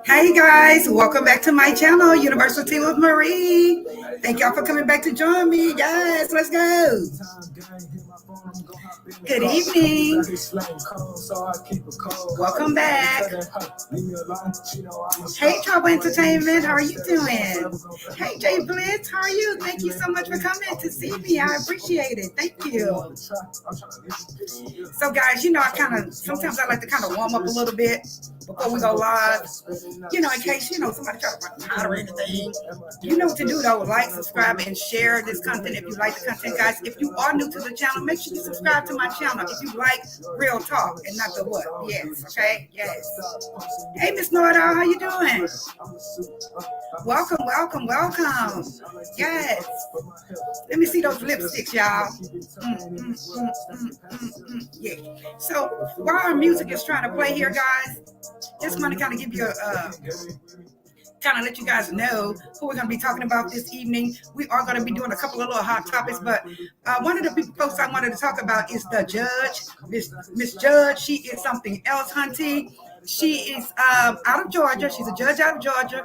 Hey guys, welcome back to my channel, University with Marie. Thank y'all for coming back to join me. Yes, let's go. Good evening. Welcome back. Hey Trouble Entertainment, how are you doing? Hey Jay Blitz, how are you? Thank you so much for coming to see me. I appreciate it. Thank you. So guys, sometimes I like to kind of warm up a little bit before we go live. In case, somebody try to run out or anything. You know what to do though. Like, subscribe, and share this content if you like the content, guys. If you are new to the channel, make sure you subscribe to my channel if you like real talk and not the what. Yes, okay? Yes. Hey, Miss Norda, how you doing? Welcome, welcome, welcome. Yes. Let me see those lipsticks, y'all. Yeah. So while our music is trying to play here, guys, just want to kind of give you kind of let you guys know who we're going to be talking about this evening. We are going to be doing a couple of little hot topics, but one of the folks I wanted to talk about is the judge, Miss Judge. She is something else, hunty. She is out of Georgia. She's a judge out of Georgia.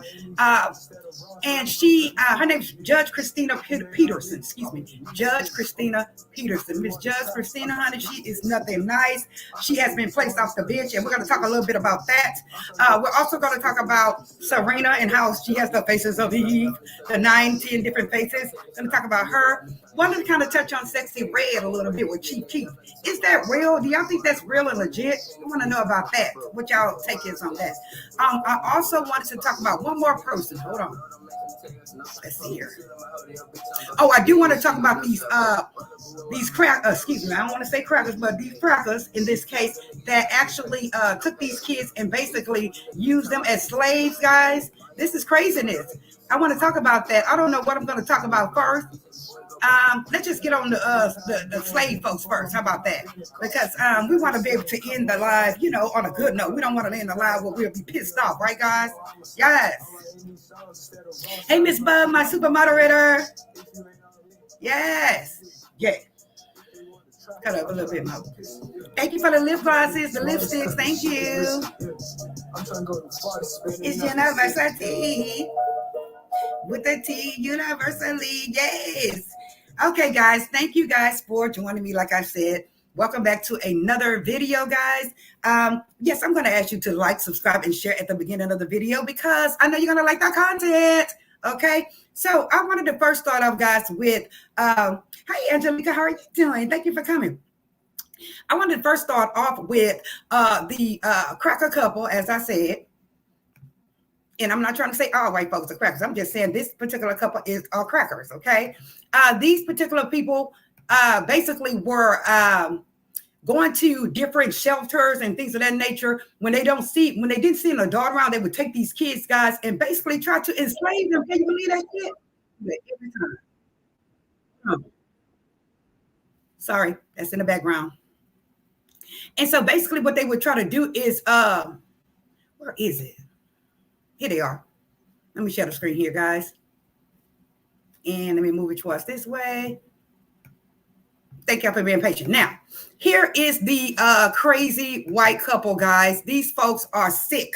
And her name's Judge Christina Peterson. Excuse me. Judge Christina Peterson. Miss Judge Christina, honey, she is nothing nice. She has been placed off the bench, and we're going to talk a little bit about that. We're also going to talk about Serena and how she has the faces of Eve, the 9-10 different faces. Going to talk about her. Wanted to kind of touch on Sexyy Red a little bit with Chief Keef. Is that real? Do y'all think that's real and legit? I want to know about that. What y'all take is on that. I also wanted to talk about one more person. Hold on. Let's see here. Oh, I do want to talk about these crackers. Excuse me, I don't want to say crackers, but these crackers in this case that actually took these kids and basically used them as slaves, guys. This is craziness. I want to talk about that. I don't know what I'm going to talk about first. Let's just get on the slave folks first. How about that? Because we want to be able to end the live, on a good note. We don't want to end the live where we'll be pissed off, right, guys? Yes. Hey, Miss Bug, my super moderator. Yes. Yeah. Cut up a little bit more. Thank you for the lip glosses, the lipsticks. Thank you. It's University with the T, universally. Yes. Okay, guys. Thank you guys for joining me. Like I said, welcome back to another video, guys. Yes, I'm going to ask you to like, subscribe, and share at the beginning of the video because I know you're going to like that content. Okay. So I wanted to first start off, guys, with, hi, Angelica. How are you doing? Thank you for coming. I wanted to first start off with the cracker couple, as I said. And I'm not trying to say all white folks are crackers. I'm just saying this particular couple is all crackers, okay? These particular people basically were going to different shelters and things of that nature. When they didn't see an adult around, they would take these kids, guys, and basically try to enslave them. Can you believe that shit? Every time. Oh. Sorry, that's in the background. And so basically what they would try to do is, where is it? Here they are. Let me share the screen here, guys. And let me move it towards this way. Thank y'all for being patient. Now, here is the crazy white couple, guys. These folks are sick,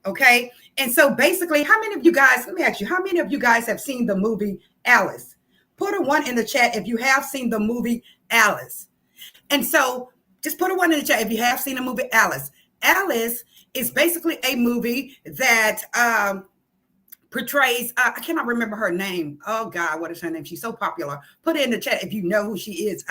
okay? And so basically, how many of you guys, let me ask you, how many of you guys have seen the movie Alice? Put a 1 in the chat if you have seen the movie Alice. And so just put a 1 in the chat if you have seen the movie Alice. Alice is basically a movie that portrays, I cannot remember her name. Oh God, what is her name? She's so popular. Put it in the chat if you know who she is.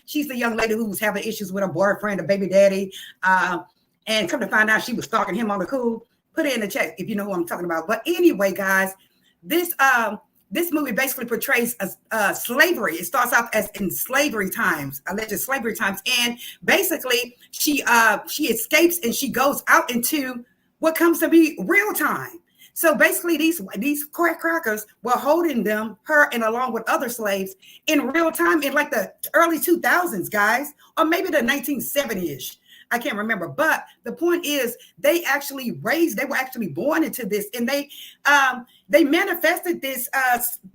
She's the young lady who was having issues with her boyfriend, a baby daddy. And come to find out she was stalking him on the cool. Put it in the chat if you know who I'm talking about. But anyway, guys, this movie basically portrays slavery. It starts off as in slavery times, alleged slavery times. And basically she escapes and she goes out into what comes to be real time. So basically these crackers were holding her and along with other slaves in real time in like the early 2000s, guys, or maybe the 1970s. I can't remember, but the point is they were actually born into this, and they manifested this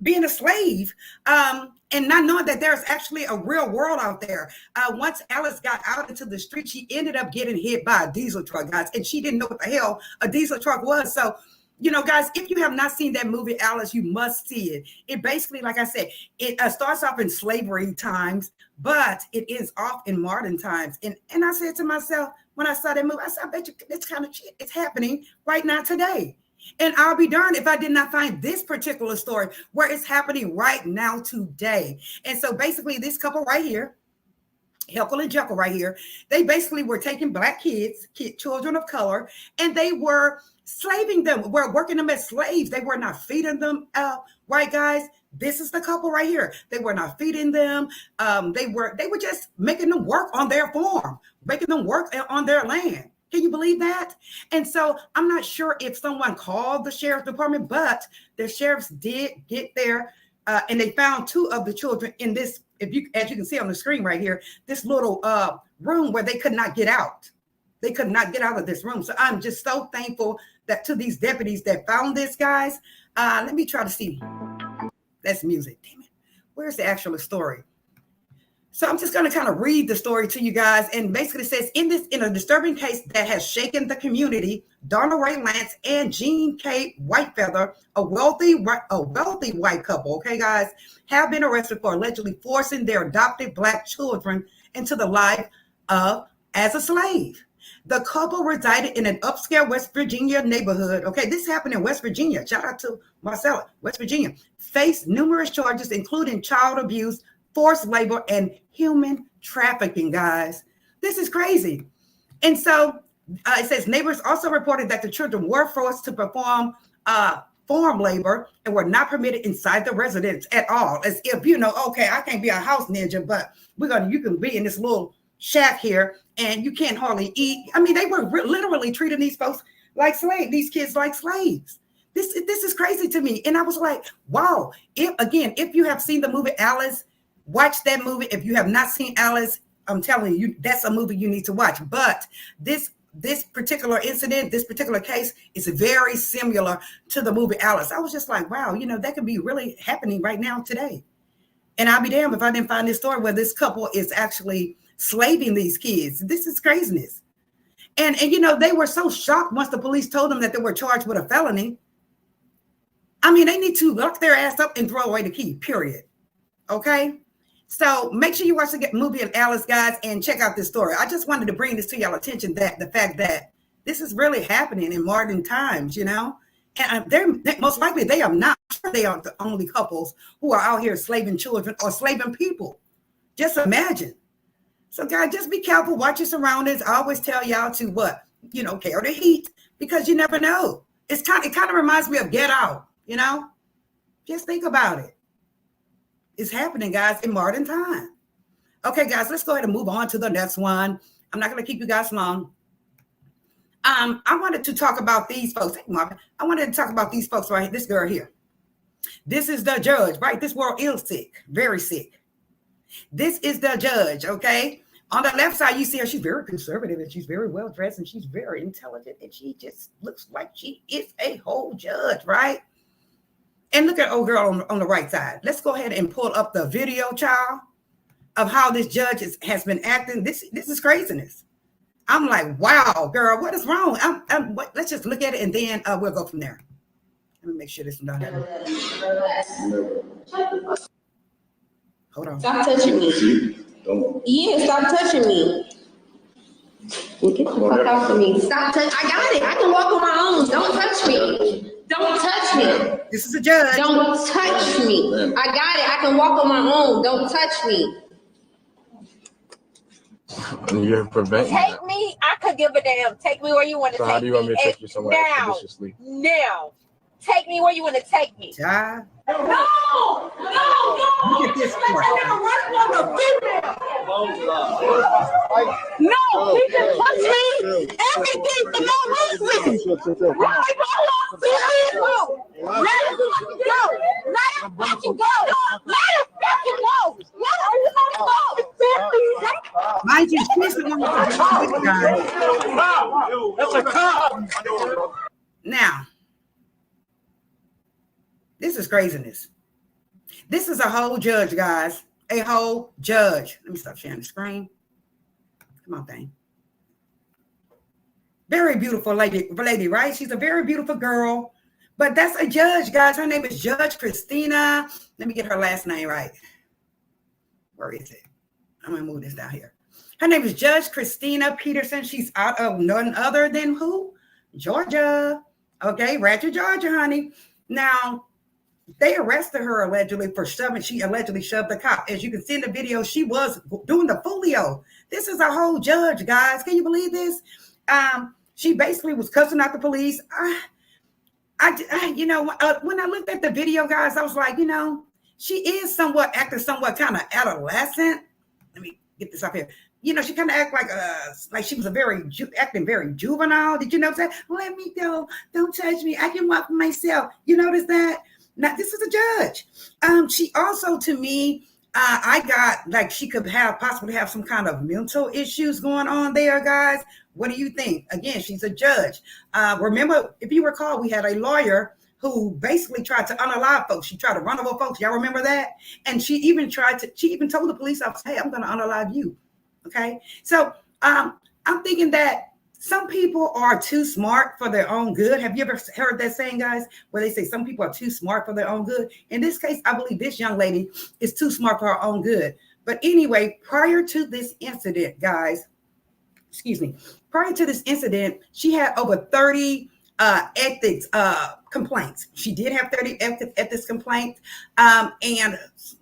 being a slave and not knowing that there's actually a real world out there. Once Alice got out into the street, she ended up getting hit by a diesel truck, guys, and she didn't know what the hell a diesel truck was. So Guys, if you have not seen that movie, Alice, you must see it. It basically, like I said, it starts off in slavery times, but it ends off in modern times. And I said to myself, when I saw that movie, I said, I bet you this kind of shit is happening right now today. And I'll be darned if I did not find this particular story where it's happening right now today. And so basically this couple right here, Heckle and Jekyll right here, they basically were taking black kids, children of color, and they were slaving them, were working them as slaves. They were not feeding them, right, guys? This is the couple right here. They were not feeding them. They were just making them work on their farm, making them work on their land. Can you believe that? And so I'm not sure if someone called the sheriff's department, but the sheriffs did get there, and they found two of the children in this, as you can see on the screen right here, this little room where they could not get out. They could not get out of this room. So I'm just so thankful that to these deputies that found this, guys. Let me try to see. That's music. Damn it. Where's the actual story? So I'm just going to kind of read the story to you guys. And basically it says, in a disturbing case that has shaken the community, Donna Ray Lance and Jean K. Whitefeather, a wealthy white couple, okay, guys, have been arrested for allegedly forcing their adopted black children into the life as a slave. The couple resided in an upscale West Virginia neighborhood. Okay, this happened in West Virginia. Shout out to Marcella, West Virginia. Faced numerous charges, including child abuse, forced labor, and human trafficking, guys. This is crazy. And so it says neighbors also reported that the children were forced to perform farm labor and were not permitted inside the residence at all. As if, okay, I can't be a house ninja, but you can be in this little shack here and you can't hardly eat. I mean, they were literally treating these folks like slaves, these kids like slaves. This is crazy to me. And I was like, wow. If you have seen the movie Alice, watch that movie. If you have not seen Alice, I'm telling you, that's a movie you need to watch. But this particular incident, this particular case is very similar to the movie Alice. I was just like, wow, that could be really happening right now today. And I'll be damned if I didn't find this story where this couple is actually slaving these kids. This is craziness. And they were so shocked once the police told them that they were charged with a felony. I mean, they need to lock their ass up and throw away the key, period. Okay? So make sure you watch the movie of Alice, guys, and check out this story. I just wanted to bring this to y'all attention, that the fact that this is really happening in modern times, and they're most likely they are not sure they are the only couples who are out here slaving children or slaving people. Just imagine. So guys, just be careful, watch your surroundings. I always tell y'all to carry the heat, because you never know. It kind of reminds me of Get Out, Just think about it. It's happening, guys, in modern time. Okay, guys, let's go ahead and move on to the next one. I'm not going to keep you guys long. I wanted to talk about these folks. Hey, Marvin, I wanted to talk about these folks right here. This girl here. This is the judge, right? This world is sick, very sick. This is the judge, okay? On the left side, you see her. She's very conservative, and she's very well dressed, and she's very intelligent, and she just looks like she is a whole judge, right? And look at old girl on the right side. Let's go ahead and pull up the video, child, of how this judge has been acting. This is craziness. I'm like, wow, girl, what is wrong? Let's just look at it, and then we'll go from there. Let me make sure this is not happening. Hold on. Stop touching me. Yeah, stop touching me. Get the fuck off of me. Stop touching. I got it. I can walk on my own. Don't touch me. Don't touch me. This is a judge. Don't touch me. I got it. I can walk on my own. Don't touch me. You're preventing Take that. me. I could give a damn. Take me where you want to So take me. how do you want me to take you somewhere now? expeditiously? Now. Take me where you want to take me. Child. No! Look at this part. No, he can touch me. Everything for no reason. Let him go. Let him fucking go. Let him fucking go. Let him fucking go. Let him fucking go. Mind you, she's the one with the guy. That's a cop. Now, this is craziness. This is a whole judge, guys. A whole judge. Let me stop sharing the screen. Come on, thing. Very beautiful lady, right? She's a very beautiful girl. But that's a judge, guys. Her name is Judge Christina. Let me get her last name right. Where is it? I'm going to move this down here. Her name is Judge Christina Peterson. She's out of none other than who? Georgia. Okay, Ratchet, Georgia, honey. Now, they arrested her allegedly for shoving. She allegedly shoved the cop. As you can see in the video, she was doing the folio. This is a whole judge, guys. Can you believe this? She basically was cussing out the police. When I looked at the video, guys, I was like, she is acting somewhat kind of adolescent. Let me get this up here. She kind of act like she was acting very juvenile. Did you notice that? Let me go. Don't touch me. I can walk for myself. You notice that? Now, this is a judge. She also, to me, I got like she could possibly have some kind of mental issues going on there, guys. What do you think? Again, she's a judge. Remember, if you recall, we had a lawyer who basically tried to unalive folks. She tried to run over folks. Y'all remember that? And she even told the police officer, hey, I'm going to unalive you. Okay. So I'm thinking that some people are too smart for their own good. Have you ever heard that saying, guys, where they say some people are too smart for their own good? In this case, I believe this young lady is too smart for her own good. But anyway, prior to this incident, guys, prior to this incident, she had over 30 ethics complaints. She did have 30 ethics complaints. And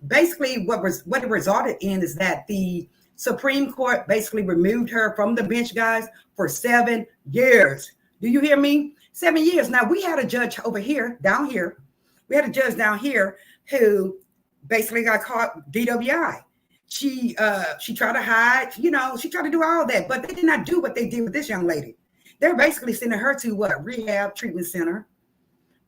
basically what it resulted in is that the Supreme Court basically removed her from the bench, guys, for 7 years. Do you hear me? 7 years. Now, we had a judge down here. We had a judge down here who basically got caught DWI. She tried to hide, she tried to do all that, but they did not do what they did with this young lady. They're basically sending her to rehab treatment center.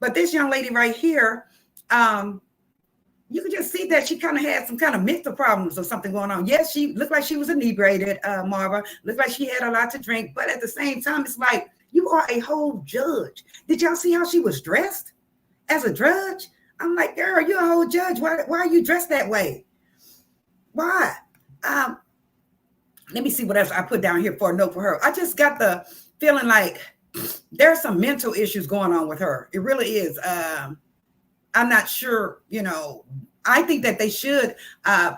But this young lady right here, you could just see that she kind of had some kind of mental problems or something going on. Yes, she looked like she was inebriated, Marva. Looked like she had a lot to drink. But at the same time, it's like, you are a whole judge. Did y'all see how she was dressed as a judge? I'm like, girl, you're a whole judge. Why are you dressed that way? Why? Let me see what else I put down here for a note for her. I just got the feeling like there's some mental issues going on with her. It really is. I'm not sure, I think that they should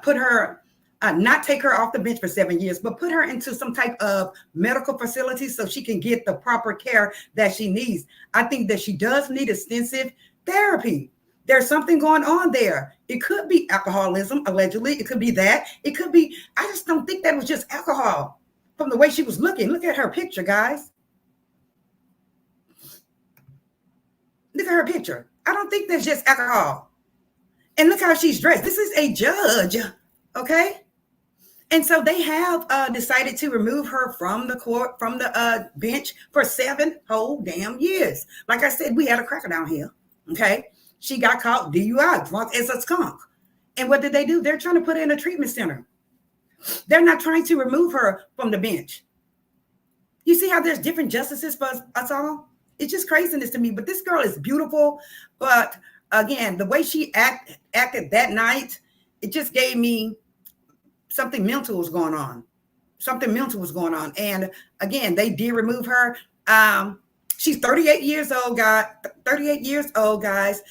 put her, not take her off the bench for 7 years, but put her into some type of medical facility so she can get the proper care that she needs. I think that she does need extensive therapy. There's something going on there. It could be alcoholism, allegedly. It could be that. It could be, I just don't think that was just alcohol from the way she was looking. Look at her picture, guys. Look at her picture. I don't think that's just alcohol. And look how she's dressed. This is a judge, okay? And so they have decided to remove her from the court, from the bench for 7 whole damn years. Like I said, we had a cracker down here, okay? She got caught DUI, drunk as a skunk. And what did they do? They're trying to put her in a treatment center. They're not trying to remove her from the bench. You see how there's different justices for us all? It's just craziness to me. But this girl is beautiful. But again, the way she acted that night, it just gave me something mental was going on. Something mental was going on. And again, they did remove her. She's 38 years old, guys. 38 years old, guys.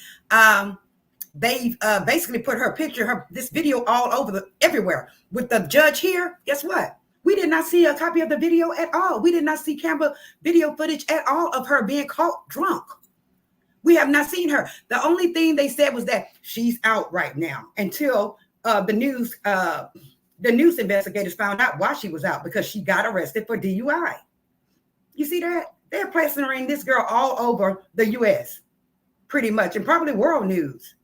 They basically put her picture, this video all over everywhere. With the judge here, guess what? We did not see a copy of the video at all. We did not see camera video footage at all of her being caught drunk. We have not seen her. The only thing they said was that she's out right now until the news investigators found out why she was out, because she got arrested for DUI. You see that? They're placing this girl all over the U.S. pretty much, and probably world news.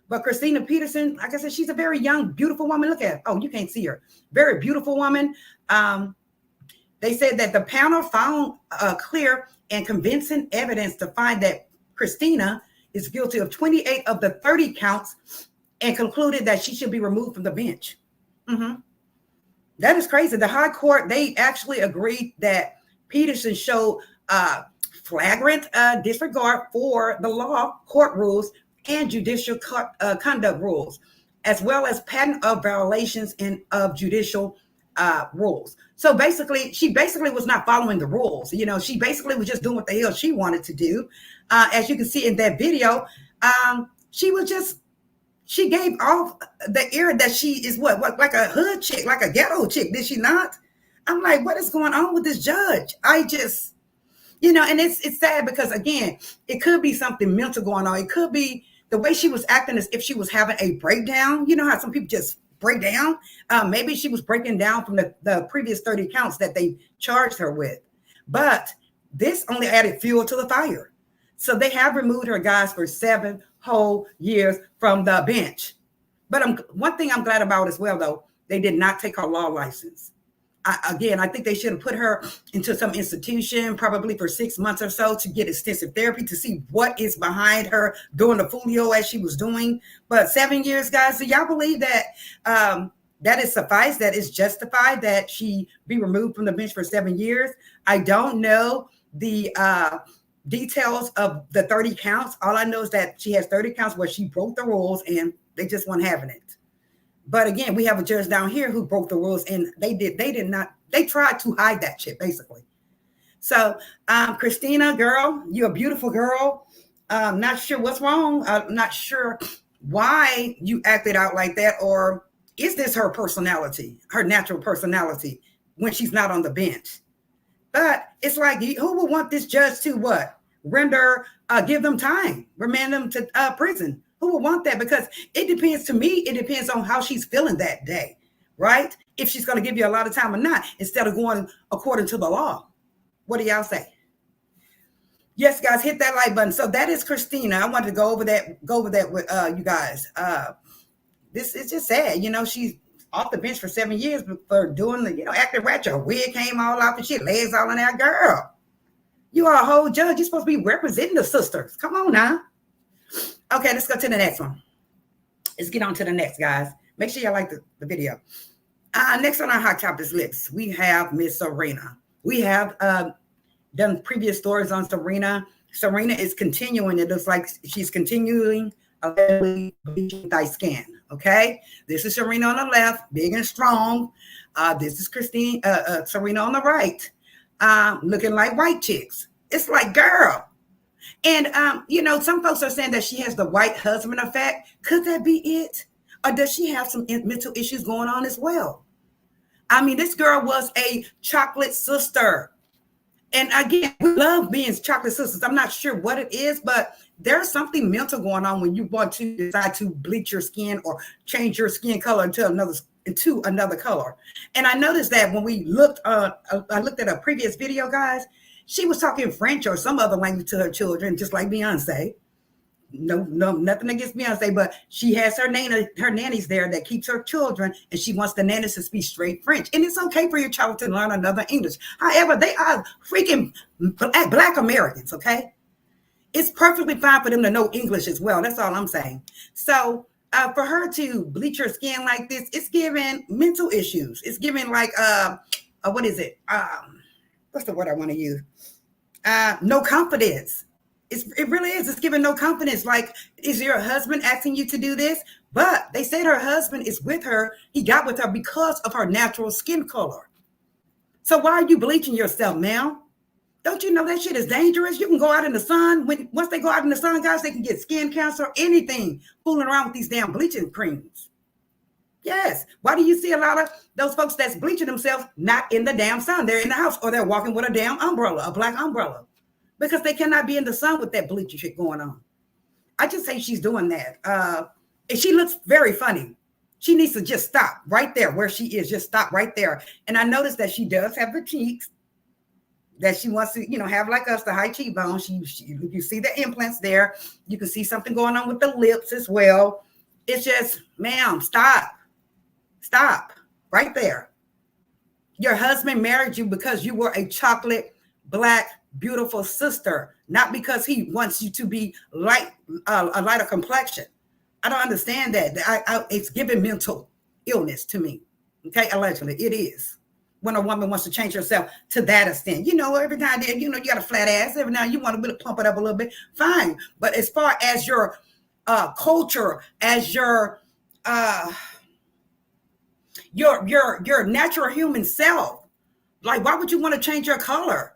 But Christina Peterson, like I said, she's a very young, beautiful woman. Look at her. Oh, you can't see her. Very beautiful woman. They said that the panel found clear and convincing evidence to find that Christina is guilty of 28 of the 30 counts and concluded that she should be removed from the bench. Mm-hmm. That is crazy. The high court, they actually agreed that Peterson showed flagrant disregard for the law, court rules, and judicial conduct rules, as well as pattern of violations of judicial rules. So basically, she basically was not following the rules. You know, she basically was just doing what the hell she wanted to do. As you can see in that video, she gave off the air that she is what like a hood chick, like a ghetto chick, did she not? I'm like, what is going on with this judge? I just, and it's sad because, again, it could be something mental going on. It could be the way she was acting as if she was having a breakdown. You know how some people just break down? Maybe she was breaking down from the previous 30 counts that they charged her with. But this only added fuel to the fire. So they have removed her, guys, for 7 whole years from the bench. But one thing I'm glad about as well, though, they did not take her law license. I think they should have put her into some institution, probably for 6 months or so, to get extensive therapy to see what is behind her doing the folio as she was doing. But 7 years, guys, do y'all believe that that is suffice, that is justified, that she be removed from the bench for 7 years? I don't know the details of the 30 counts. All I know is that she has 30 counts where she broke the rules and they just weren't having it. But again, we have a judge down here who broke the rules, and they tried to hide that shit, basically. So, Christina, girl, you're a beautiful girl. Not sure what's wrong. I'm not sure why you acted out like that, or is this her personality, her natural personality, when she's not on the bench? But it's like, who would want this judge to what? Give them time, remand them to prison. Who would want that? Because it depends, to me, it depends on how she's feeling that day, right? If she's going to give you a lot of time or not, instead of going according to the law. What do y'all say? Yes, guys, hit that like button. So that is Christina. I wanted to go over that with you guys. This is just sad. She's off the bench for 7 years for doing acting ratchet. Her wig came all off and shit, legs all in there. Girl, you are a whole judge. You're supposed to be representing the sisters. Come on now. Okay, let's go to the next one. Let's get on to the next, guys. Make sure y'all like the video. Next on our Hot Topics list, we have Miss Serena. We have done previous stories on Serena. Serena is continuing. It looks like she's continuing bleaching thy skin. Okay, this is Serena on the left, big and strong. This is Serena on the right, looking like white chicks. It's like, girl. And, some folks are saying that she has the white husband effect. Could that be it? Or does she have some mental issues going on as well? I mean, this girl was a chocolate sister. And again, we love being chocolate sisters. I'm not sure what it is, but there's something mental going on when you want to decide to bleach your skin or change your skin color into another color. And I noticed that when we looked, I looked at a previous video, guys. She was talking French or some other language to her children, just like Beyonce. No, nothing against Beyonce, but she has her nannies there that keeps her children, and she wants the nannies to speak straight French. And it's okay for your child to learn another English. However, they are freaking Black Americans, okay? It's perfectly fine for them to know English as well. That's all I'm saying. So for her to bleach her skin like this, it's giving mental issues. It's giving like, what is it? What's the word I want to use? No confidence. It really is. It's giving no confidence. Like, is your husband asking you to do this? But they said her husband is with her. He got with her because of her natural skin color. So why are you bleaching yourself, ma'am? Don't you know that shit is dangerous? You can go out in the sun. Once they go out in the sun, guys, they can get skin cancer, anything, fooling around with these damn bleaching creams. Yes. Why do you see a lot of those folks that's bleaching themselves not in the damn sun? They're in the house, or they're walking with a damn umbrella, a black umbrella, because they cannot be in the sun with that bleaching shit going on. I just say she's doing that. And she looks very funny. She needs to just stop right there where she is. Just stop right there. And I noticed that she does have the cheeks that she wants to, have like us, the high cheekbones. You see the implants there. You can see something going on with the lips as well. It's just, ma'am, stop. Stop right there. Your husband married you because you were a chocolate, Black, beautiful sister, not because he wants you to be light, a lighter complexion. I don't understand that. It's giving mental illness to me. Okay, allegedly, it is. When a woman wants to change herself to that extent, every now and then, you got a flat ass. Every now and then you want to really pump it up a little bit. Fine, but as far as your culture, as your your natural human self. Like, why would you want to change your color?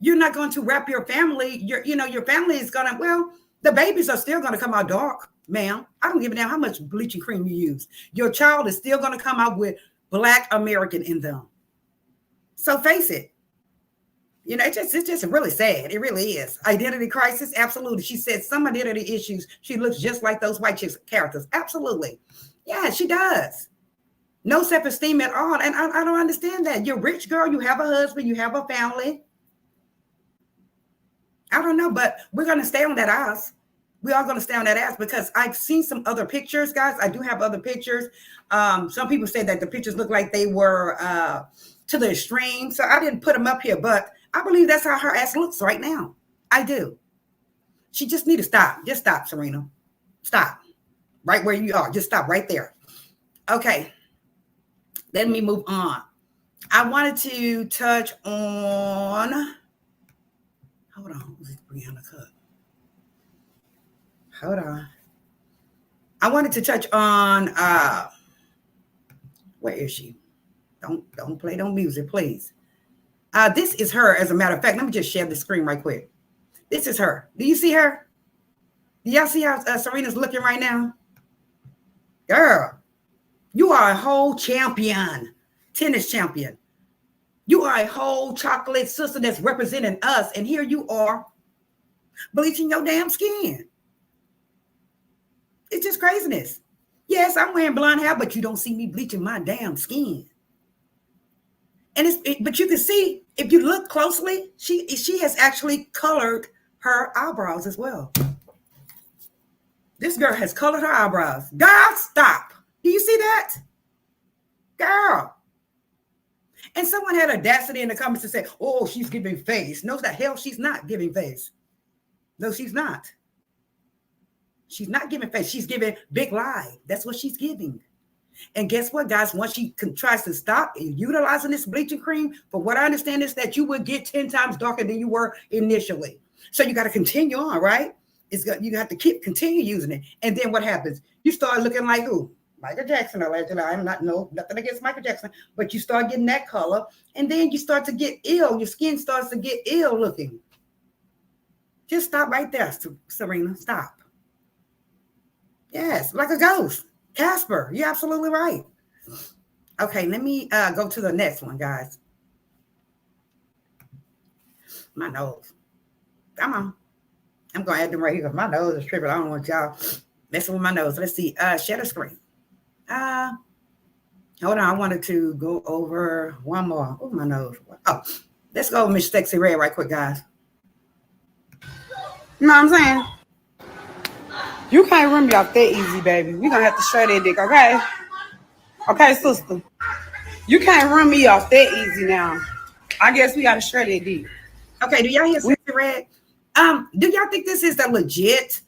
You're not going to wrap your family. Your family is gonna. Well, the babies are still gonna come out dark, ma'am. I don't give a damn how much bleaching cream you use. Your child is still gonna come out with Black American in them. So face it. It's just really sad. It really is. Identity crisis, absolutely. She said some identity issues. She looks just like those white chicks characters. Absolutely. Yeah, she does. No self-esteem at all. And I don't understand that. You're rich, girl. You have a husband. You have a family. I don't know, but we're going to stay on that ass. We are going to stay on that ass because I've seen some other pictures, guys. I do have other pictures. Some people say that the pictures look like they were to the extreme. So I didn't put them up here, but I believe that's how her ass looks right now. I do. She just need to stop. Just stop, Serena. Stop. Right where you are. Just stop right there. Okay. Let me move on. I wanted to touch on... Hold on. Let's bring on the cup. Hold on. I wanted to touch on... where is she? Don't play no music, please. This is her, as a matter of fact. Let me just share the screen right quick. This is her. Do you see her? Do y'all see how Serena's looking right now? Girl, you are a whole champion, tennis champion. You are a whole chocolate sister that's representing us. And here you are bleaching your damn skin. It's just craziness. Yes, I'm wearing blonde hair, but you don't see me bleaching my damn skin. And but you can see, if you look closely, she has actually colored her eyebrows as well. This girl has colored her eyebrows. God, stop. Do you see that? Girl. And someone had audacity in the comments to say, oh, she's giving face. No, the hell she's not giving face. No, she's not. She's not giving face. She's giving big lie. That's what she's giving. And guess what, guys? Once she tries to stop utilizing this bleaching cream, for what I understand is that you will get 10 times darker than you were initially. So you got to continue on, right? You have to continue using it. And then what happens? You start looking like who? Michael Jackson, allegedly. I'm nothing against Michael Jackson, but you start getting that color, and then you start to get ill. Your skin starts to get ill looking. Just stop right there, Serena. Stop. Yes, like a ghost. Casper, you're absolutely right. Okay, let me go to the next one, guys. My nose. Come on. I'm going to add them right here because my nose is tripping. I don't want y'all messing with my nose. Let's see. Share the screen. Hold on. I wanted to go over one more. Oh, my nose. Oh, let's go with Miss Sexyy Red right quick, guys. You know what I'm saying? You can't run me off that easy, baby. We're going to have to show that dick, okay? Okay, sister. You can't run me off that easy now. I guess we got to show that dick. Okay, do y'all hear Sexyy Red? Do y'all think this is the legit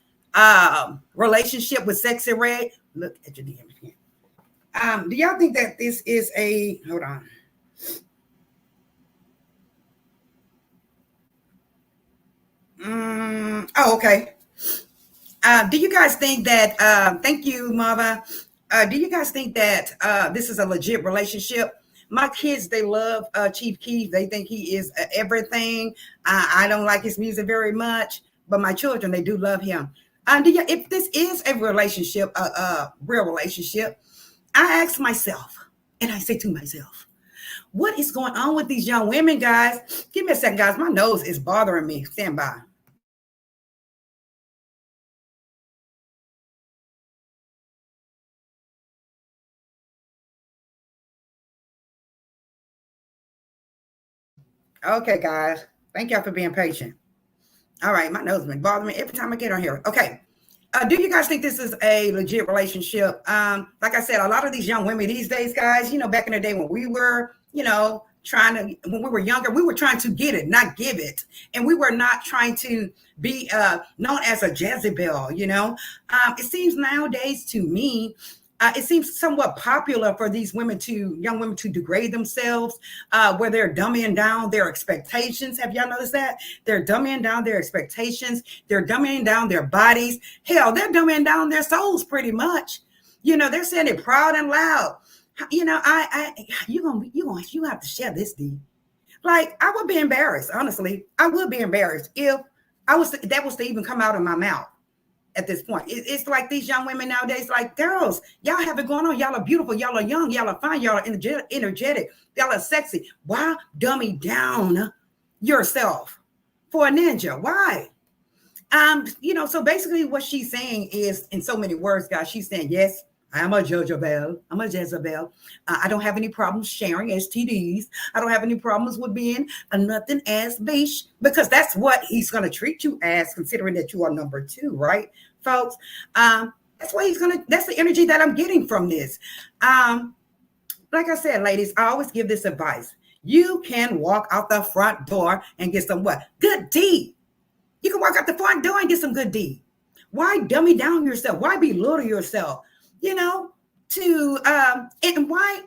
relationship with Sexyy Red? Look at your DM again. Do y'all think that this is a... Hold on. Oh, okay. Do you guys think that, thank you, Mava. Do you guys think that this is a legit relationship? My kids, they love Chief Keef. They think he is everything. I don't like his music very much, but my children, they do love him. If this is a relationship, a real relationship, I ask myself, and I say to myself, what is going on with these young women, guys? Give me a second, guys. My nose is bothering me. Stand by. Okay, guys. Thank y'all for being patient. All right, my nose has been bothering me every time I get on here. Okay. Do you guys think this is a legit relationship? Like I said, a lot of these young women these days, guys, back in the day when we were, when we were younger, we were trying to get it, not give it. And we were not trying to be known as a Jezebel, It seems nowadays to me, it seems somewhat popular for these young women to degrade themselves, where they're dumbing down their expectations. Have y'all noticed that? They're dumbing down their expectations. They're dumbing down their bodies. Hell, they're dumbing down their souls pretty much. They're saying it proud and loud. You know, you have to share this, D. Like, I would be embarrassed, honestly. I would be embarrassed if that was to even come out of my mouth at this point. It's like these young women nowadays, like, girls, y'all have it going on. Y'all are beautiful. Y'all are young. Y'all are fine. Y'all are energetic. Y'all are sexy. Why dummy down yourself for a ninja? Why? You know, so basically what she's saying is, in so many words, guys, she's saying, yes, I'm a Jezebel. I'm a Jezebel. I don't have any problems sharing STDs. I don't have any problems with being a nothing ass bitch, because that's what he's going to treat you as, considering that you are number 2, right, folks? That's what that's the energy that I'm getting from this. Like I said, ladies, I always give this advice. You can walk out the front door and get some what? Good D. You can walk out the front door and get some good D. Why dummy down yourself? Why belittle yourself? You know, and why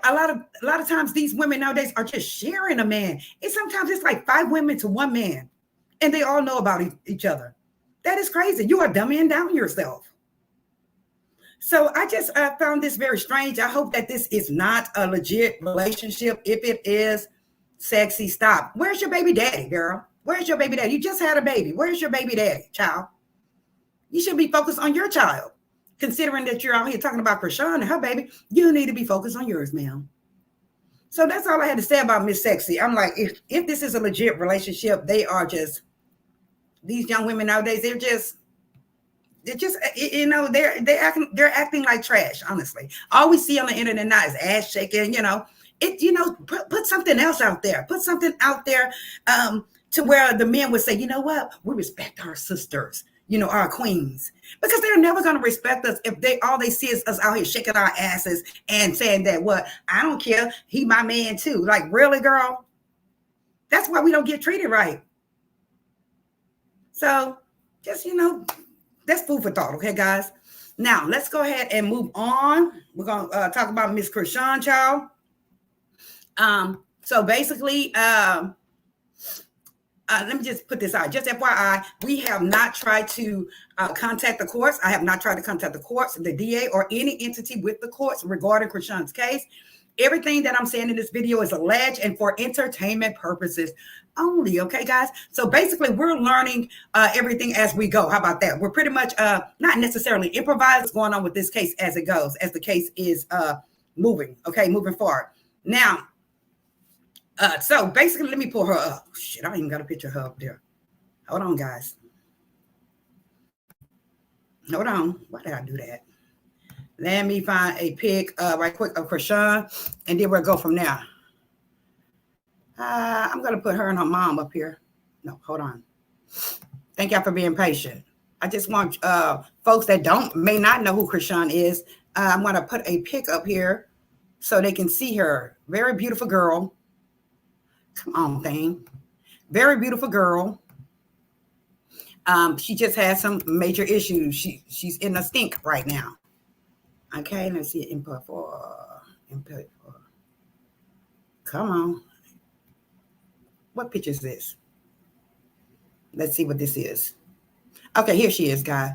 a lot of times these women nowadays are just sharing a man. And sometimes it's like 5 women to 1 man, and they all know about each other. That is crazy. You are dumbing down yourself. So I just found this very strange. I hope that this is not a legit relationship. If it is, Sexy, stop. Where's your baby daddy, girl? Where's your baby daddy? You just had a baby. Where's your baby daddy, child? You should be focused on your child. Considering that you're out here talking about Chrisean and her baby, you need to be focused on yours, ma'am. So that's all I had to say about Miss Sexy. I'm like, if this is a legit relationship, they are just, these young women nowadays, they're just, you know, they're acting like trash, honestly. All we see on the internet now is ass shaking, you know. Put something else out there. Put something out there to where the men would say, you know what, we respect our sisters, you know, our queens, because they're never going to respect us if all they see is us out here shaking our asses and saying that, what, I don't care, he my man too. Like, really, girl? That's why we don't get treated right. So just, you know, that's food for thought, okay, guys? Now let's go ahead and move on. We're going to talk about Miss Chrisean, child. So basically, let me just put this out. Just FYI, we have not tried to contact the courts. I have not tried to contact the courts, the DA, or any entity with the courts regarding Chrisean's case. Everything that I'm saying in this video is alleged and for entertainment purposes only. Okay, guys? So basically, we're learning everything as we go. How about that? We're pretty much not necessarily improvising what's going on with this case as it goes, as the case is moving forward. Now, so basically, let me pull her up. Shit, I ain't even got a picture of her up there. Hold on, guys. Hold on. Why did I do that? Let me find a pic right quick of Chrisean, and then we'll go from there. I'm going to put her and her mom up here. No, hold on. Thank y'all for being patient. I just want folks that may not know who Chrisean is, I'm going to put a pic up here so they can see her. Very beautiful girl. Come on, thing. Very beautiful girl. She just has some major issues. She's in a stink right now. Okay, let's see input for. Come on. What picture is this? Let's see what this is. Okay, here she is, guys.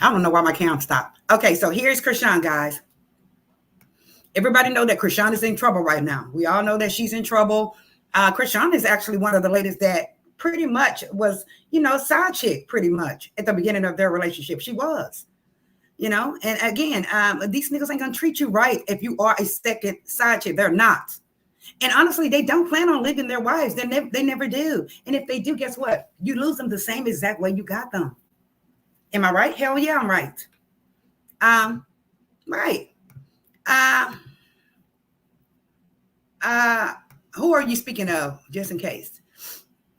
I don't know why my camera stopped. Okay, so here's Chrisean, guys. Everybody know that Chrisean is in trouble right now. We all know that she's in trouble. Chrisean is actually one of the ladies that pretty much was, you know, side chick pretty much at the beginning of their relationship. She was, you know, and again, these niggas ain't gonna treat you right if you are a second side chick. They're not. And honestly, they don't plan on leaving their wives. They never do. And if they do, guess what? You lose them the same exact way you got them. Am I right? Hell yeah, I'm right. Right. Who are you speaking of, just in case?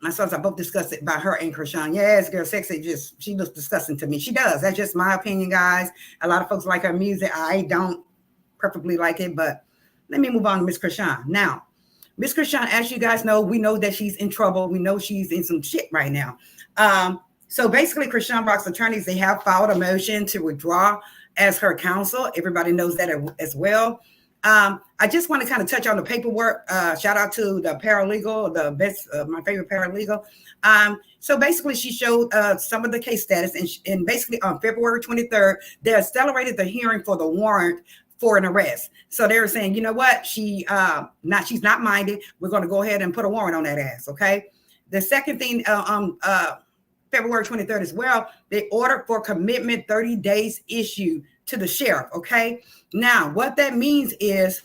My sons are both disgusted by her and Chrisean. Yes, girl, Sexy, she looks disgusting to me. She does. That's just my opinion, guys. A lot of folks like her music. I don't perfectly like it, but let me move on to Miss Chrisean. Now, Miss Chrisean, as you guys know, we know that she's in trouble. We know she's in some shit right now. So basically, Chrisean Rock's attorneys, they have filed a motion to withdraw as her counsel. Everybody knows that as well. I just want to kind of touch on the paperwork. Shout out to the paralegal, the best, my favorite paralegal. So basically, she showed some of the case status, and basically on February 23rd, they accelerated the hearing for the warrant for an arrest. So they're saying, you know what? She's not minded. We're going to go ahead and put a warrant on that ass. Okay. The second thing, February 23rd as well, they ordered for commitment 30 days issue to the sheriff. Okay. Now, what that means is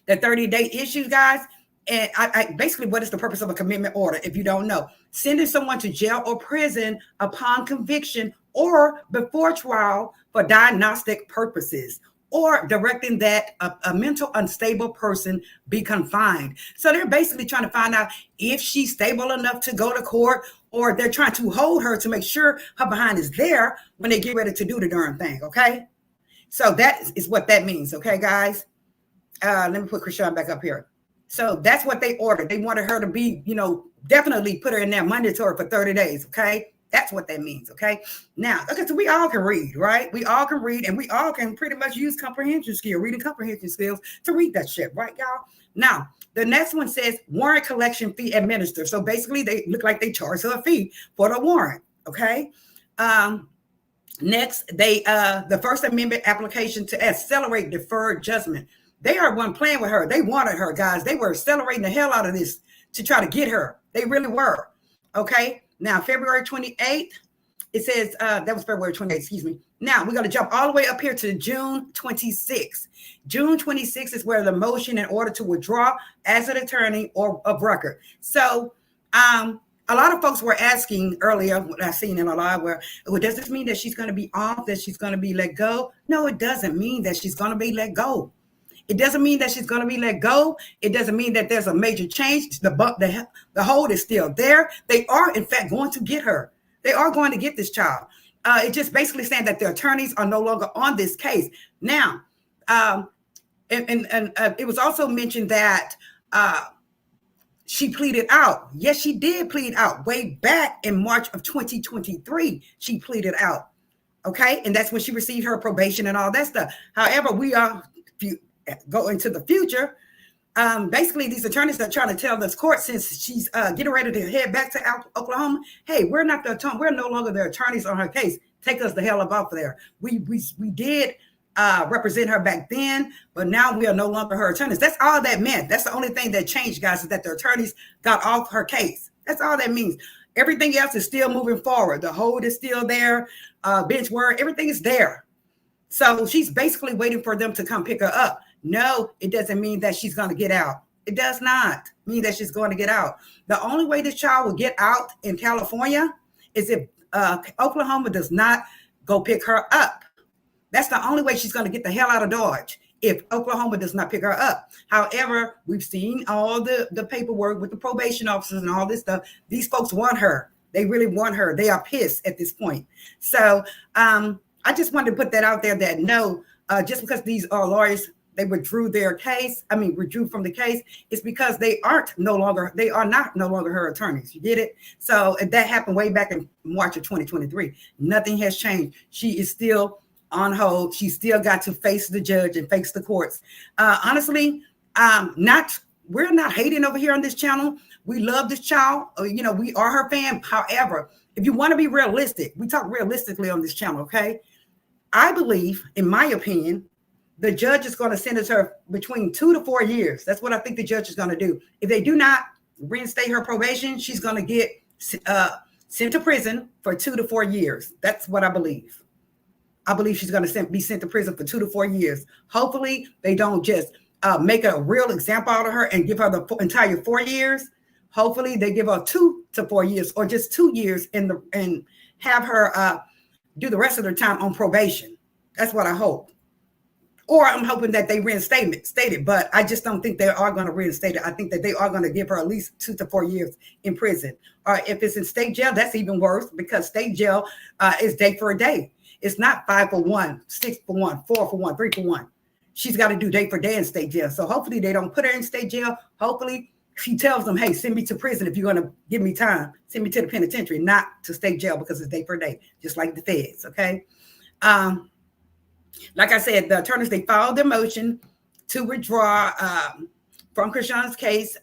the 30-day issue, guys. And I basically, what is the purpose of a commitment order? If you don't know, sending someone to jail or prison upon conviction or before trial for diagnostic purposes, or directing that a mental unstable person be confined. So they're basically trying to find out if she's stable enough to go to court, or they're trying to hold her to make sure her behind is there when they get ready to do the darn thing. Okay. So that is what that means. Okay, guys. Let me put Chrisean back up here. So that's what they ordered. They wanted her to be, definitely put her in there mandatory for 30 days. Okay. That's what that means. Okay. Now, okay, so we all can read, right? We all can read, and we all can pretty much use reading comprehension skills to read that shit, right, y'all? Now, the next one says warrant collection fee administered. So basically, they look like they charge her a fee for the warrant. Okay. Next, the First Amendment application to accelerate deferred judgment. They are one playing with her. They wanted her, guys. They were accelerating the hell out of this to try to get her. They really were. Okay. Now, February 28th, it says, that was February 28th, excuse me. Now, we're going to jump all the way up here to June 26th. June 26th is where the motion in order to withdraw as an attorney or of record. So, a lot of folks were asking earlier, what I seen in a live, well, does this mean that she's going to be off, that she's going to be let go? No, it doesn't mean that she's going to be let go. It doesn't mean that she's going to be let go. It doesn't mean that there's a major change. The hold is still there. They are, in fact, going to get her. They are going to get this child. It just basically saying that the attorneys are no longer on this case. Now, it was also mentioned that she pleaded out. Yes, she did plead out way back in March of 2023. She pleaded out. Okay. And that's when she received her probation and all that stuff. However, if you go into the future, basically these attorneys are trying to tell this court, since she's getting ready to head back to Oklahoma, hey, we're not the attorney, we're no longer the attorneys on her case. Take us the hell up off of there. We did represent her back then, but now we are no longer her attorneys. That's all that meant. That's the only thing that changed, guys, is that the attorneys got off her case. That's all that means. Everything else is still moving forward. The hold is still there. Bench word, everything is there. So she's basically waiting for them to come pick her up. No, it doesn't mean that she's going to get out. It does not mean that she's going to get out. The only way this child will get out in California is if Oklahoma does not go pick her up. That's the only way she's going to get the hell out of Dodge, if Oklahoma does not pick her up. However, we've seen all the paperwork with the probation officers and all this stuff. These folks want her. They really want her. They are pissed at this point. So I just wanted to put that out there, that no, just because these are lawyers, they withdrew from the case, it's because they are no longer her attorneys. You get it? So that happened way back in March of 2023. Nothing has changed. She is still on hold. She still got to face the judge and face the courts. Honestly, we're not hating over here on this channel. We love this child. We are her fan. However, if you want to be realistic, we talk realistically on this channel, okay? I believe, in my opinion, the judge is going to sentence her between 2 to 4 years. That's what I think the judge is going to do. If they do not reinstate her probation, she's going to get sent to prison for 2 to 4 years. That's what I believe. I believe she's going to be sent to prison for 2 to 4 years. Hopefully, they don't just make a real example out of her and give her the entire 4 years. Hopefully, they give her 2 to 4 years, or just 2 years and have her do the rest of their time on probation. That's what I hope. Or I'm hoping that they reinstate it, but I just don't think they are going to reinstate it. I think that they are going to give her at least 2 to 4 years in prison. Or if it's in state jail, that's even worse, because state jail is day for a day. It's not 5 for 1, 6 for 1, 4 for 1, 3 for 1. She's got to do day for day in state jail. So hopefully they don't put her in state jail. Hopefully she tells them, hey, send me to prison if you're going to give me time. Send me to the penitentiary, not to state jail, because it's day for day, just like the feds, okay? Like I said, the attorneys, they filed their motion to withdraw from Chrisean's case.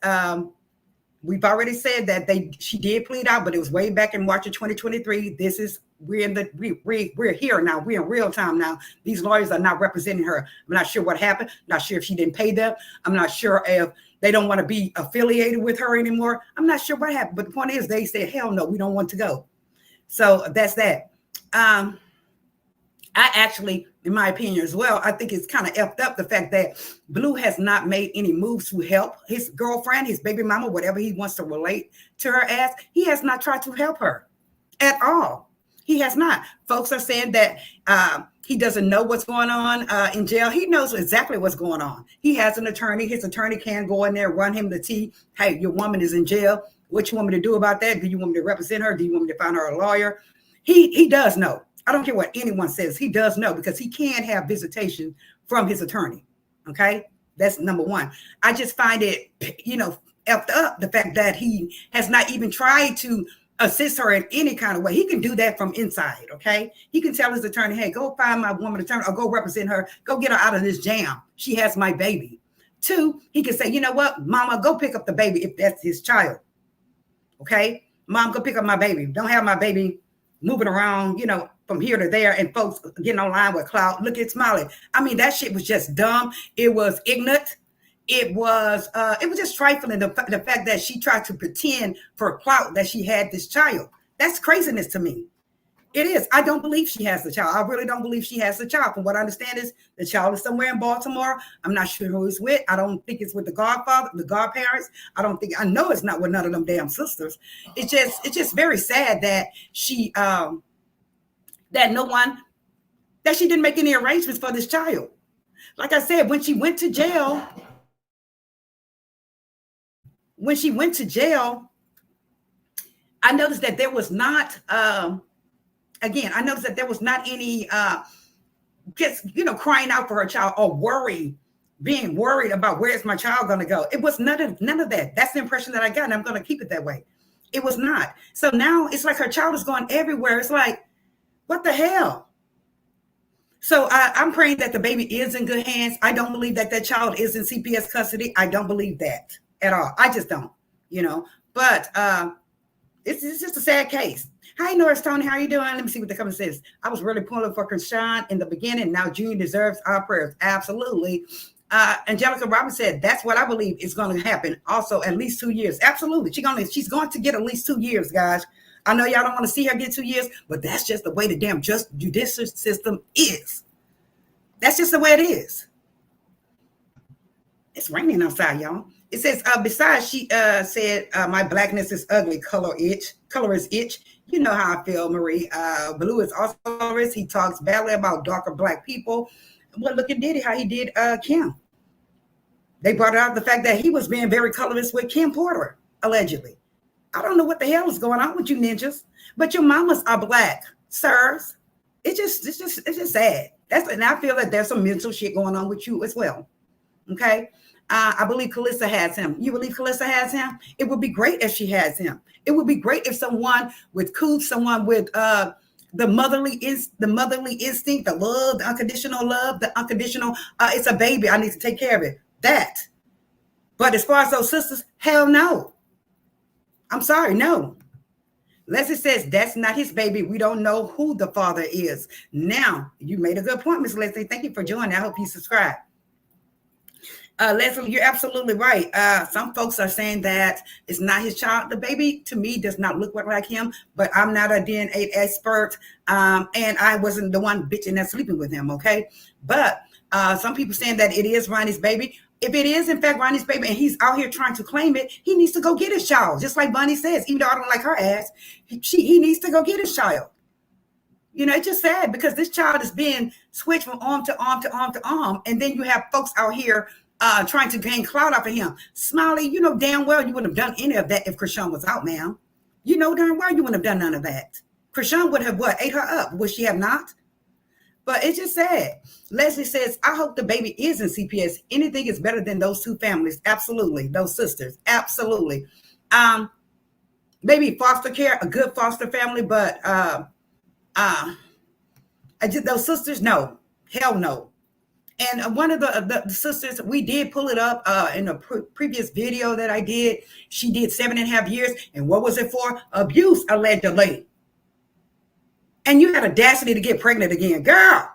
We've already said that she did plead out, but it was way back in March of 2023. This is we're here now. We're in real time now. These lawyers are not representing her. I'm not sure what happened. Not sure if she didn't pay them. I'm not sure if they don't want to be affiliated with her anymore. I'm not sure what happened. But the point is, they said, hell no, we don't want to go. So that's that. I actually, in my opinion as well, I think it's kind of effed up the fact that Blue has not made any moves to help his girlfriend, his baby mama, whatever he wants to relate to her as. He has not tried to help her at all. He has not. Folks are saying that he doesn't know what's going on in jail. He knows exactly what's going on. He has an attorney. His attorney can go in there, run him the tea. Hey, your woman is in jail. What you want me to do about that? Do you want me to represent her? Do you want me to find her a lawyer? He does know. I don't care what anyone says. He does know because he can have visitation from his attorney. Okay, that's number one. I just find it, effed up the fact that he has not even tried to assist her in any kind of way. He can do that from inside. Okay, he can tell his attorney, "Hey, go find my woman attorney or go represent her. Go get her out of this jam. She has my baby." Two, he can say, "You know what, Mama, go pick up the baby if that's his child." Okay, Mom, go pick up my baby. Don't have my baby moving around, from here to there, and folks getting online with clout. Look at Smiley. I mean, that shit was just dumb. It was ignorant. It was just trifling. The fact that she tried to pretend for clout that she had this child. That's craziness to me. It is. I don't believe she has the child. I really don't believe she has the child. From what I understand is the child is somewhere in Baltimore. I'm not sure who it's with. I don't think it's with the godfather, the godparents. I know it's not with none of them damn sisters. It's just very sad that she that she didn't make any arrangements for this child. Like I said, when she went to jail, I noticed that there was not any crying out for her child or being worried about where's my child going to go. It was none of that. That's the impression that I got, and I'm going to keep it that way. It was not. So now it's like her child is going everywhere. It's like, what the hell? So I'm praying that the baby is in good hands. I don't believe that child is in CPS custody. I don't believe that at all. I just don't, But it's just a sad case. Hi, Norris Tony. How you doing? Let me see what the comment says. I was really pulling for Chrisean in the beginning. Now Junior deserves our prayers. Absolutely. Angelica Roberts said, that's what I believe is going to happen. Also, at least 2 years. Absolutely. She's going to get at least 2 years, guys. I know y'all don't want to see her get 2 years, but that's just the way the damn judicial system is. That's just the way it is. It's raining outside, y'all. It says, besides, she said, my blackness is ugly, color is itch. You know how I feel, Marie. Blue is also colorist. He talks badly about darker black people. Well, look at Diddy, how he did Kim. They brought out the fact that he was being very colorist with Kim Porter, allegedly. I don't know what the hell is going on with you ninjas, but your mamas are black, sirs. It's just sad. And I feel that there's some mental shit going on with you as well. Okay. I believe Calissa has him. You believe Calissa has him? It would be great if she has him. It would be great if someone with coots, someone with the motherly instinct, the love, the unconditional, it's a baby. I need to take care of it. That. But as far as those sisters, hell no. I'm sorry, no. Leslie says that's not his baby. We don't know who the father is. Now, you made a good point, Miss Leslie. Thank you for joining. I hope you subscribe. Leslie, you're absolutely right. Some folks are saying that it's not his child. The baby, to me, does not look like him, but I'm not a DNA expert, and I wasn't the one bitching and sleeping with him, okay? But some people saying that it is Ronnie's baby. If it is, in fact, Ronnie's baby, and he's out here trying to claim it, he needs to go get his child, just like Bunny says. Even though I don't like her ass, he needs to go get his child. It's just sad because this child is being switched from arm to arm to arm to arm, and then you have folks out here trying to gain clout off of him. Smiley, you know damn well you wouldn't have done any of that if Chrisean was out, ma'am. You know darn well you wouldn't have done none of that. Chrisean would have ate her up. Would she have not? But it's just sad. Leslie says, I hope the baby is in CPS. Anything is better than those two families. Absolutely. Those sisters. Absolutely. Maybe foster care, a good foster family, but those sisters, no. Hell no. And one of the sisters, we did pull it up in a previous video that I did. She did 7.5 years. And what was it for? Abuse, allegedly. And you had audacity to get pregnant again. Girl.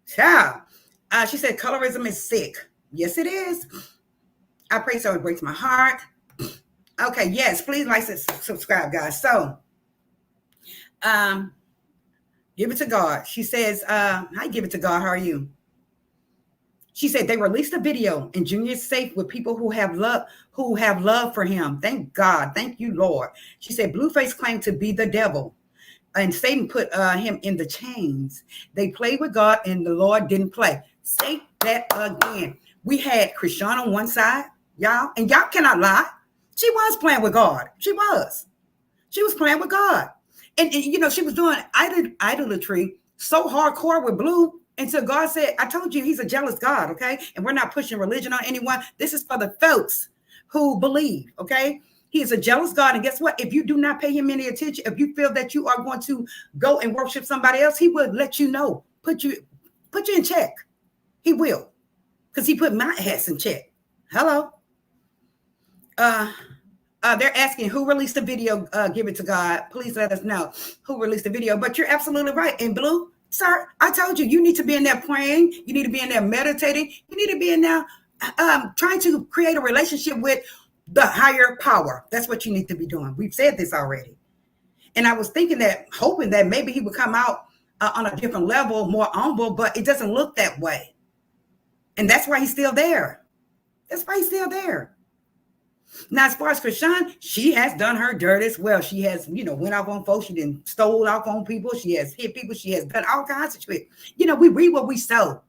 Child. She said colorism is sick. Yes, it is. I pray so. It breaks my heart. Okay, yes, please like and subscribe, guys. So, give it to God. She says, I give it to God. How are you? She said they released a video and Junior is safe with people who have love for him. Thank God. Thank you, Lord. She said Blueface claimed to be the devil and Satan put him in the chains. They played with God and the Lord didn't play. Say that again. We had Chrisean on one side, y'all, and y'all cannot lie. She was playing with God. She was playing with God. And you know, she was doing idolatry so hardcore with Blue until God said, I told you he's a jealous God, okay? And we're not pushing religion on anyone. This is for the folks who believe, okay? He is a jealous God. And guess what? If you do not pay him any attention, if you feel that you are going to go and worship somebody else, he will let you know, put you in check. He will, because he put my ass in check. Hello. They're asking who released the video. Give it to God. Please let us know who released the video. But you're absolutely right. And Blue, sir, I told you, you need to be in there praying. You need to be in there meditating. You need to be in there trying to create a relationship with the higher power. That's what you need to be doing. We've said this already. And I was thinking hoping that maybe he would come out on a different level, more humble, but it doesn't look that way. And that's why he's still there. That's why he's still there. Now, as far as Chrisean, she has done her dirt as well. She has, went off on folks. She didn't stole off on people. She has hit people. She has done all kinds of shit. We reap what we sow.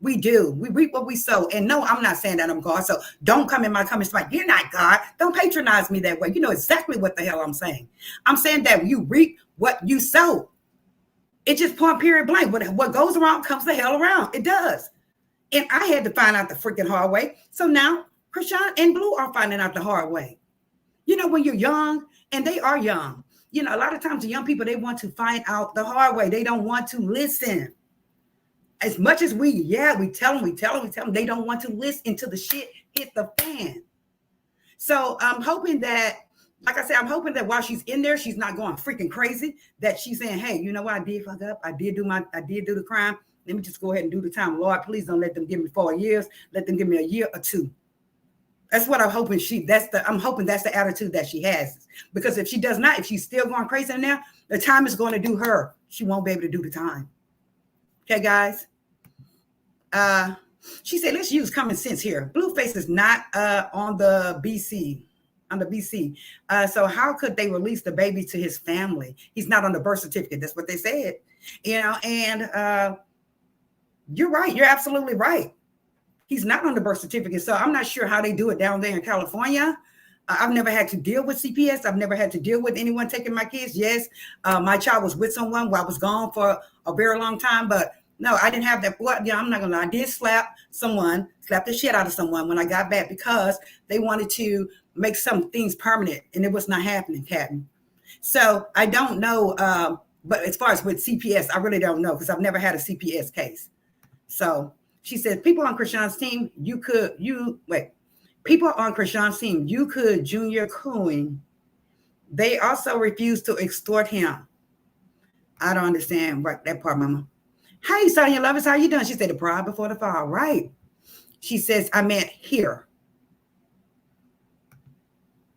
We do. We reap what we sow. And no, I'm not saying that I'm God. So don't come in my comments like, you're not God. Don't patronize me that way. You know exactly what the hell I'm saying. I'm saying that you reap what you sow. It just point period blank. What goes around comes the hell around. It does. And I had to find out the freaking hard way. So now Chrisean and Blue are finding out the hard way. When you're young, and they are young, a lot of times the young people, they want to find out the hard way. They don't want to listen. As much as we tell them, they don't want to listen until the shit hit the fan. So I'm hoping that, like I said, I'm hoping that while she's in there, she's not going freaking crazy, that she's saying, hey, you know what? I did fuck up. I did do the crime. Let me just go ahead and do the time. Lord, please don't let them give me 4 years. Let them give me a year or 2. That's what I'm hoping I'm hoping that's the attitude that she has. Because if she does not, if she's still going crazy in there, the time is going to do her. She won't be able to do the time. Okay, guys. She said, let's use common sense here. Blueface is not on the BC. So how could they release the baby to his family? He's not on the birth certificate. That's what they said. And you're right. You're absolutely right. He's not on the birth certificate. So I'm not sure how they do it down there in California. I've never had to deal with CPS. I've never had to deal with anyone taking my kids. Yes, my child was with someone while I was gone for a very long time, but no, I didn't have that. Well, yeah, I'm not gonna lie. I did slap the shit out of someone when I got back because they wanted to make some things permanent, and it was not happening, Captain. So I don't know. But as far as with CPS, I really don't know because I've never had a CPS case. So she said, people on Chrisean's team, people on Chrisean's team, you could Junior cooing. They also refused to extort him. I don't understand that part, Mama. Hey, Sonia Lovers, how you doing? She said, the pride before the fall. Right. She says, I meant here.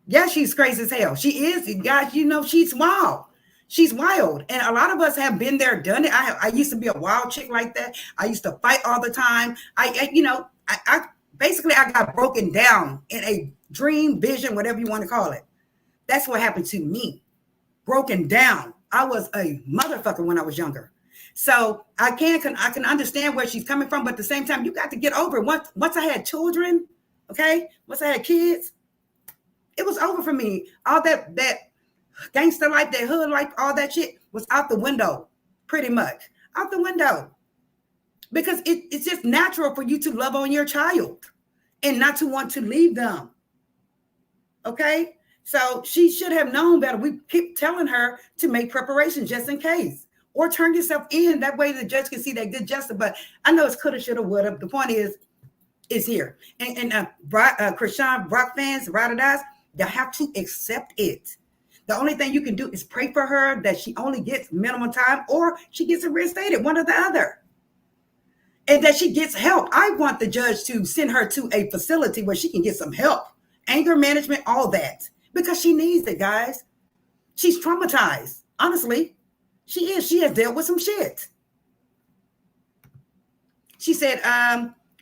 Yeah, she's crazy as hell. She is, guys, she's wild. She's wild. And a lot of us have been there, done it. I used to be a wild chick like that. I used to fight all the time. I basically got broken down in a dream, vision, whatever you want to call it. That's what happened to me. Broken down. I was a motherfucker when I was younger. So I can understand where she's coming from, but at the same time, you got to get over it. Once I had children, okay, once I had kids, it was over for me. All that gangster life, that hood life, all that shit was out the window, pretty much out the window, because it's just natural for you to love on your child and not to want to leave them. Okay, so she should have known better. We keep telling her to make preparations just in case, or turn yourself in. That way the judge can see that good justice. But I know it's coulda, shoulda, woulda. The point is here. And Chrisean Rock fans, ride or dies, they have to accept it. The only thing you can do is pray for her that she only gets minimum time or she gets it reinstated, one or the other. And that she gets help. I want the judge to send her to a facility where she can get some help. Anger management, all that. Because she needs it, guys. She's traumatized. Honestly, she is. She has dealt with some shit. She said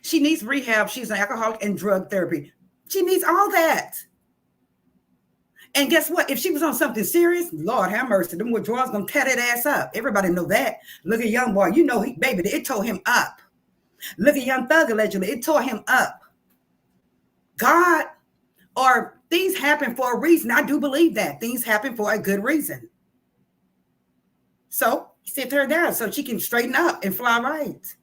she needs rehab. She's an alcoholic and drug therapy. She needs all that. And guess what? If she was on something serious, Lord have mercy, them withdrawals gonna tear that ass up. Everybody know that. Look at young boy. You know, baby, it tore him up. Look at Young Thug, allegedly. It tore him up. God, or things happen for a reason. I do believe that. Things happen for a good reason. So sit her down so she can straighten up and fly right.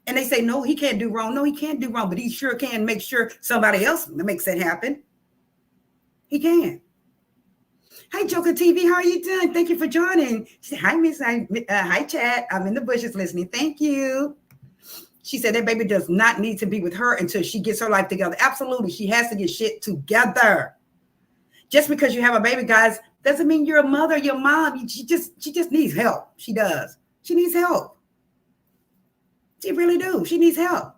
And they say, no, he can't do wrong. No, he can't do wrong, but he sure can make sure somebody else makes it happen. He can. Hi, Joker TV. How are you doing? Thank you for joining. She said, hi, Miss. Hi, chat. I'm in the bushes listening. Thank you. She said that baby does not need to be with her until she gets her life together. Absolutely. She has to get shit together. Just because you have a baby, guys, doesn't mean you're a mother, your mom. She just needs help. She does. She needs help. She really do. She needs help.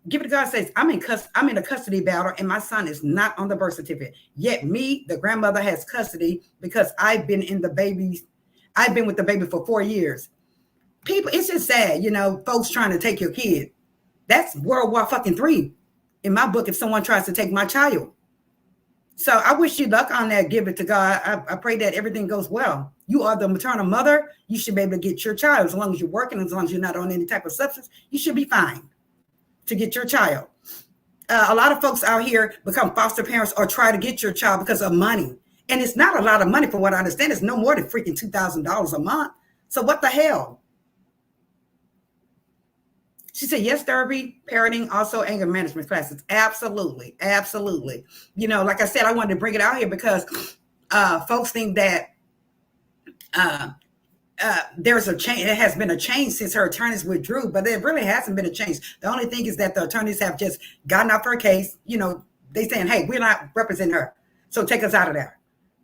Give it to God. Says, I'm in a custody battle and my son is not on the birth certificate. Yet me, the grandmother, has custody because I've been with the baby for 4 years. People, it's just sad, you know, folks trying to take your kid. That's World War fucking III in my book if someone tries to take my child. So I wish you luck on that. Give it to God. I pray that everything goes well. You are the maternal mother. You should be able to get your child as long as you're working, as long as you're not on any type of substance. You should be fine to get your child. A lot of folks out here become foster parents or try to get your child because of money. And it's not a lot of money, from what I understand. It's no more than freaking $2,000 a month. So what the hell? She said, yes, therapy, parenting, also anger management classes. Absolutely. Absolutely. You know, like I said, I wanted to bring it out here because folks think that there's a change. It has been a change since her attorneys withdrew, but there really hasn't been a change. The only thing is that the attorneys have just gotten off her case. You know, they saying, hey, we're not representing her. So take us out of there.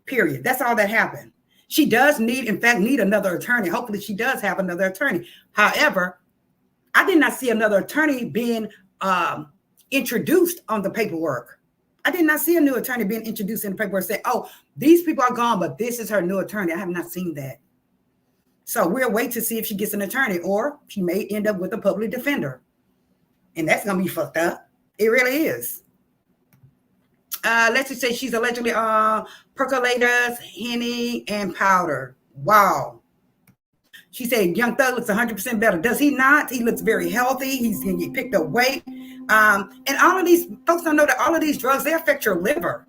Period. That's all that happened. She does need another attorney. Hopefully she does have another attorney. However, I did not see another attorney being introduced on the paperwork. I did not see a new attorney being introduced in the paperwork. Say, oh, these people are gone, but this is her new attorney. I have not seen that. So we'll wait to see if she gets an attorney, or she may end up with a public defender. And that's going to be fucked up. It really is. Let's just say she's allegedly percolators, Henny, and powder. Wow. She said, Young Thug looks 100% better. Does he not? He looks very healthy. He picked up weight. And all of these folks don't know that all of these drugs, they affect your liver.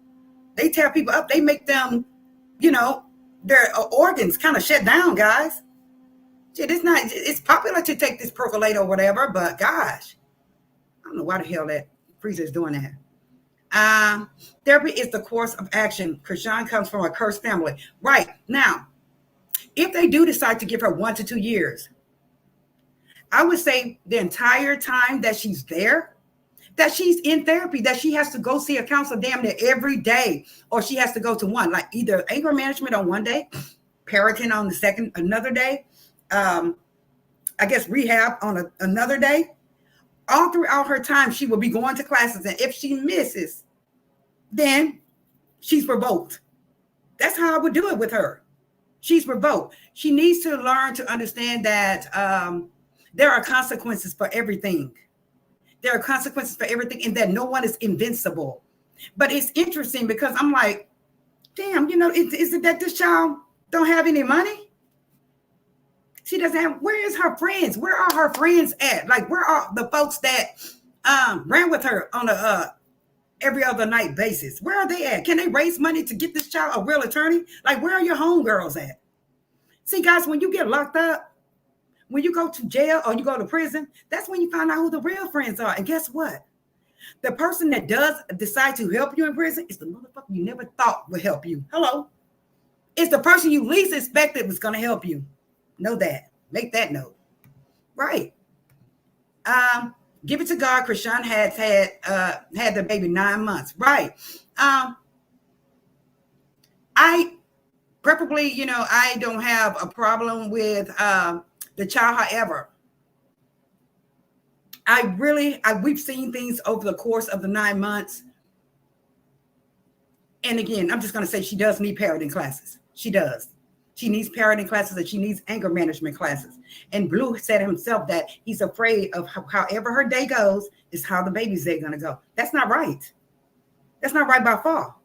They tear people up. They make them, you know, their organs kind of shut down, guys. It's popular to take this percolator or whatever, but gosh, I don't know why the hell that freezer is doing that. Therapy is the course of action. Chrisean comes from a cursed family. Right. Now, if they do decide to give her 1 to 2 years, I would say the entire time that she's there, that she's in therapy, that she has to go see a counselor damn near every day, or she has to go to one, like either anger management on one day, parenting on another day, I guess rehab on another day. All throughout her time, she will be going to classes, and if she misses, then she's revoked. That's how I would do it with her. She's revoked. She needs to learn to understand that there are consequences for everything. There are consequences for everything, and that no one is invincible. But it's interesting because I'm like, damn, you know, is it that this child don't have any money? She doesn't have, where is her friends? Where are her friends at? Like, where are the folks that ran with her on a every other night basis? Where are they at? Can they raise money to get this child a real attorney? Like, where are your homegirls at? See, guys, when you get locked up, when you go to jail or you go to prison, that's when you find out who the real friends are. And guess what? The person that does decide to help you in prison is the motherfucker you never thought would help you. Hello. It's the person you least expected was going to help you. Know that. Make that note. Right. Give it to God. Chrisean has had the baby 9 months. Right. I preferably, you know, I don't have a problem with the child. However, we've seen things over the course of the 9 months. And again, I'm just going to say she does need parenting classes. She does. She needs parenting classes and she needs anger management classes. And Blue said himself that he's afraid of however her day goes is how the baby's day going to go. That's not right. That's not right by far.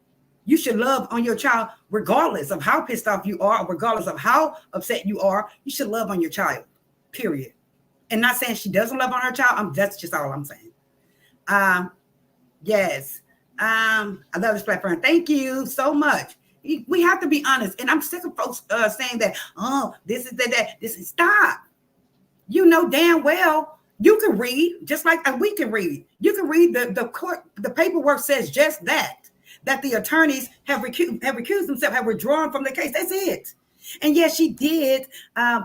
You should love on your child regardless of how pissed off you are, regardless of how upset you are. You should love on your child, period. And not saying she doesn't love on her child. That's just all I'm saying. Yes. I love this platform. Thank you so much. We have to be honest. And I'm sick of folks saying that, oh, this is that. This is stop. You know damn well you can read just like we can read. You can read the court. The paperwork says just that the attorneys have recused themselves, have withdrawn from the case. That's it. And yes, she did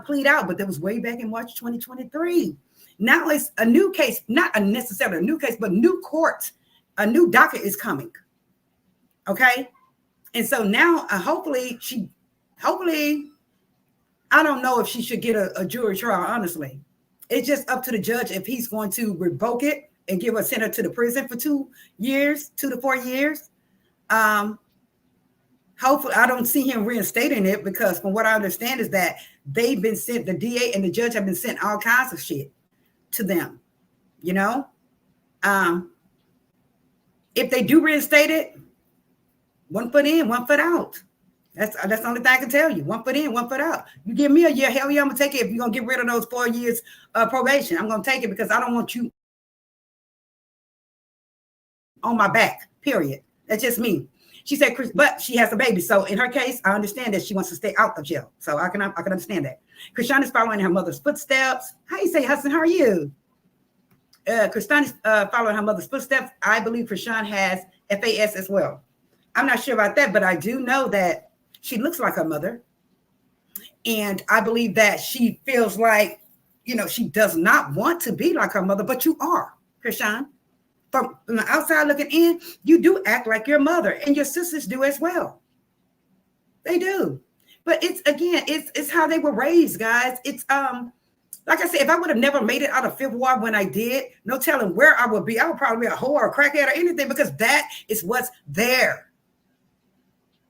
plead out, but that was way back in March 2023. Now it's a new case, not necessarily a new case, but new court, a new docket is coming. Okay. And so now hopefully, I don't know if she should get a jury trial, honestly. It's just up to the judge if he's going to revoke it and give her, send her to the prison for 2 to 4 years. Hopefully, I don't see him reinstating it because from what I understand is that they've been sent, the DA and the judge have been sent all kinds of shit to them, you know? If they do reinstate it, 1 foot in, 1 foot out. That's the only thing I can tell you. 1 foot in, 1 foot out. You give me a year, hell yeah, I'm going to take it. If you're going to get rid of those 4 years probation, I'm going to take it because I don't want you on my back, period. That's just me. She said, but she has a baby. So in her case, I understand that she wants to stay out of jail. So I can understand that. Chrisean is following her mother's footsteps. How you say, Hudson, how are you? Chrisean is following her mother's footsteps. I believe Chrisean has FAS as well. I'm not sure about that, but I do know that she looks like her mother. And I believe that she feels like, you know, she does not want to be like her mother, but you are, Chrisean. From the outside looking in, you do act like your mother, and your sisters do as well. They do. But it's how they were raised, guys. It's like I said, if I would have never made it out of Fifth Ward when I did, no telling where I would be. I would probably be a whore or a crackhead or anything because that is what's there.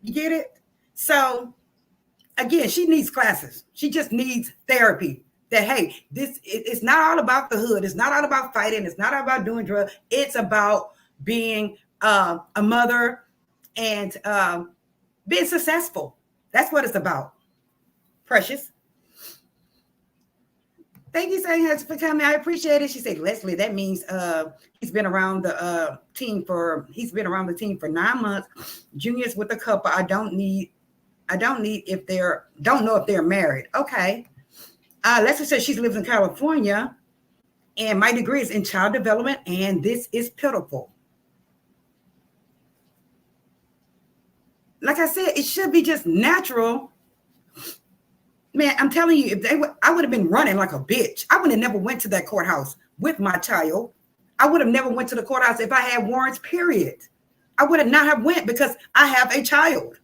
You get it? So again, she needs classes. She just needs therapy. That, hey, it's not all about the hood. It's not all about fighting. It's not all about doing drugs. It's about being a mother and being successful. That's what it's about. Precious. Thank you so much for coming. I appreciate it. She said, Leslie, that means he's been around the team for 9 months. Junior's with a couple. I don't know if they're married. Okay. Leslie says she lives in California, and my degree is in child development, and this is pitiful. Like I said, it should be just natural. Man, I'm telling you, I would have been running like a bitch. I would have never went to that courthouse with my child. I would have never went to the courthouse if I had warrants, period. I would have not have went because I have a child.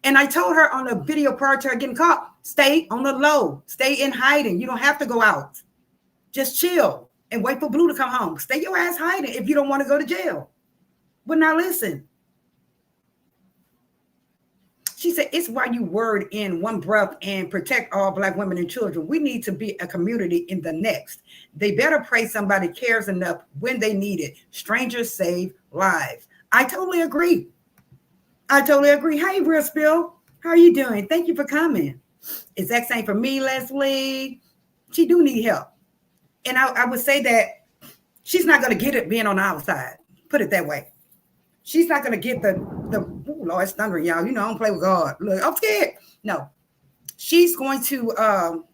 And I told her on the video prior to her getting caught, stay on the low, stay in hiding. You don't have to go out. Just chill and wait for Blue to come home. Stay your ass hiding if you don't want to go to jail. Would not listen. She said, it's why you word in one breath and protect all Black women and children. We need to be a community in the next. They better pray somebody cares enough when they need it. Strangers save lives. I totally agree. Hey, Real Spill, how are you doing? Thank you for coming. Exact same for me, Leslie. She do need help. And I would say that she's not going to get it being on the outside. Put it that way. She's not going to get the oh, Lord, it's thundering, y'all. You know, I don't play with God. Look, I'm scared. No. She's going to,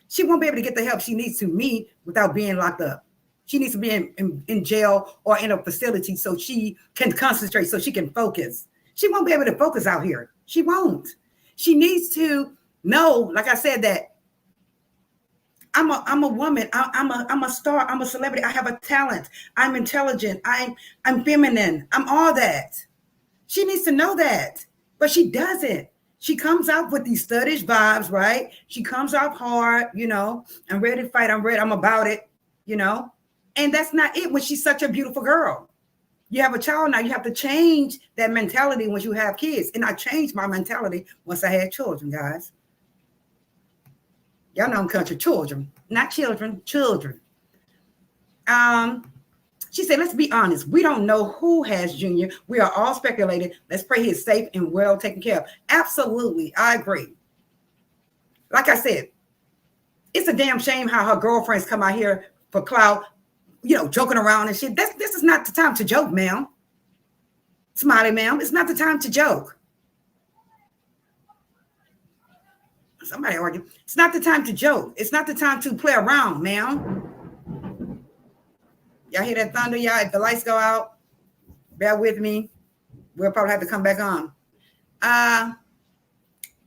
she won't be able to get the help she needs to me without being locked up. She needs to be in jail or in a facility so she can concentrate, so she can focus. She won't be able to focus out here. She won't. She needs to know, like I said, that I'm a woman. I'm a star. I'm a celebrity. I have a talent. I'm intelligent. I'm feminine. I'm all that. She needs to know that. But she doesn't. She comes out with these studdish vibes, right? She comes out hard, you know, I'm ready to fight. I'm ready. I'm about it, you know. And that's not it when she's such a beautiful girl. You have a child now, you have to change that mentality when you have kids. And I changed my mentality once I had children, guys. Y'all know I'm country children, not children, children. She said, let's be honest. We don't know who has Junior. We are all speculating. Let's pray he's safe and well taken care of. Absolutely. I agree. Like I said, it's a damn shame how her girlfriends come out here for clout, you know, joking around and shit. This is not the time to joke, ma'am. Smiley, ma'am. It's not the time to joke. Somebody argue. It's not the time to joke. It's not the time to play around, ma'am. Y'all hear that thunder, y'all? If the lights go out, bear with me. We'll probably have to come back on.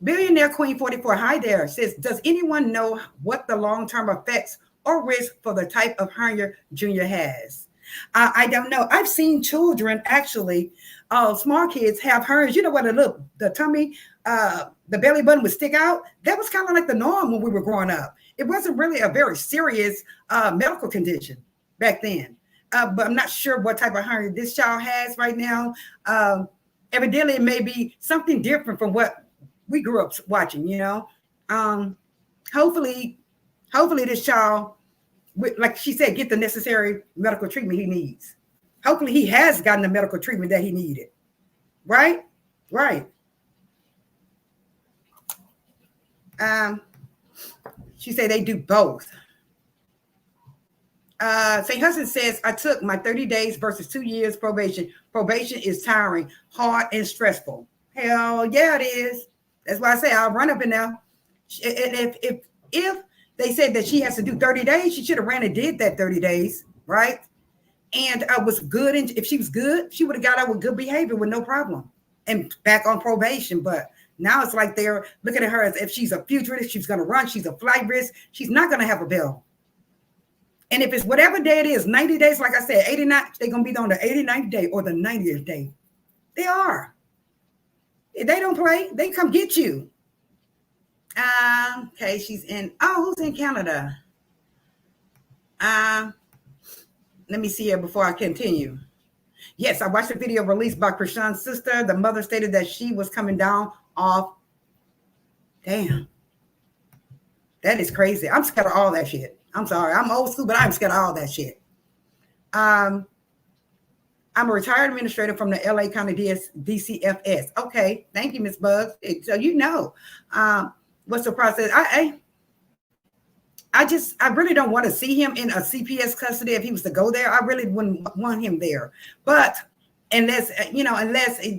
Billionaire Queen 44, hi there, says, does anyone know what the long-term effects or risk for the type of hernia Junior has? I don't know. I've seen children, actually, small kids have hernias. You know what? The tummy, the belly button would stick out. That was kind of like the norm when we were growing up. It wasn't really a very serious medical condition back then. But I'm not sure what type of hernia this child has right now. Evidently, it may be something different from what we grew up watching, you know. Hopefully this child, like she said, get the necessary medical treatment he needs. Hopefully he has gotten the medical treatment that he needed. Right? Right. She said they do both. St. Hudson says, I took my 30 days versus 2 years probation. Probation is tiring, hard, and stressful. Hell yeah, it is. That's why I say I'll run up in there. If they said that she has to do 30 days, she should have ran and did that 30 days, right? And was good. And if she was good, she would have got out with good behavior with no problem and back on probation. But now it's like they're looking at her as if she's a futurist. She's going to run. She's a flight risk. She's not going to have a bill. And if it's whatever day it is, 90 days, like I said, 89, they're going to be on the 89th day or the 90th day. They are. If they don't play, they come get you. Okay, she's in, who's in Canada? Let me see here before I continue. Yes, I watched a video released by Chrisean's sister. The mother stated that she was coming down off. Damn. That is crazy. I'm scared of all that shit. I'm sorry. I'm old school, but I'm scared of all that shit. I'm a retired administrator from the LA County DCFS. Okay. Thank you, Ms. Bugs. So you know what's the process. I really don't want to see him in a CPS custody if he was to go there. I really wouldn't want him there. But unless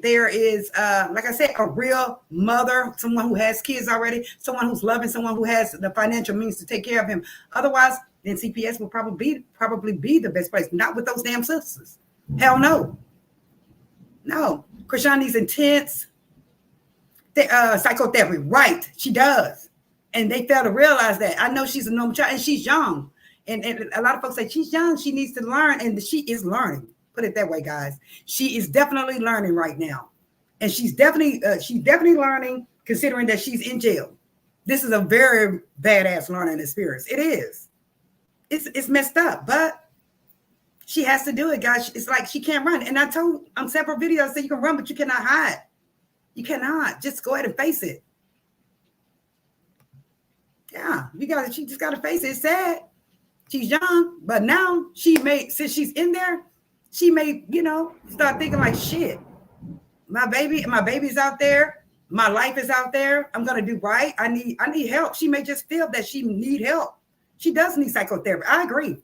there is, like I said, a real mother, someone who has kids already, someone who's loving, someone who has the financial means to take care of him. Otherwise, then CPS will probably be the best place. Not with those damn sisters. Hell no. No. Chrisean needs intense psychotherapy. Right. She does. And they fail to realize that. I know she's a normal child and she's young. And a lot of folks say she's young. She needs to learn. And she is learning. Put it that way, guys. She is definitely learning right now. And she's definitely learning, considering that she's in jail. This is a very badass learning experience. It is. It's messed up, but she has to do it, guys. It's like she can't run. And I told on several videos that you can run, but you cannot hide. You cannot. Just go ahead and face it. Yeah, she just gotta face it. It's sad. She's young, but now since she's in there, she may, start thinking like, shit, my baby's out there. My life is out there. I'm going to do right. I need help. She may just feel that she need help. She does need psychotherapy. I agree.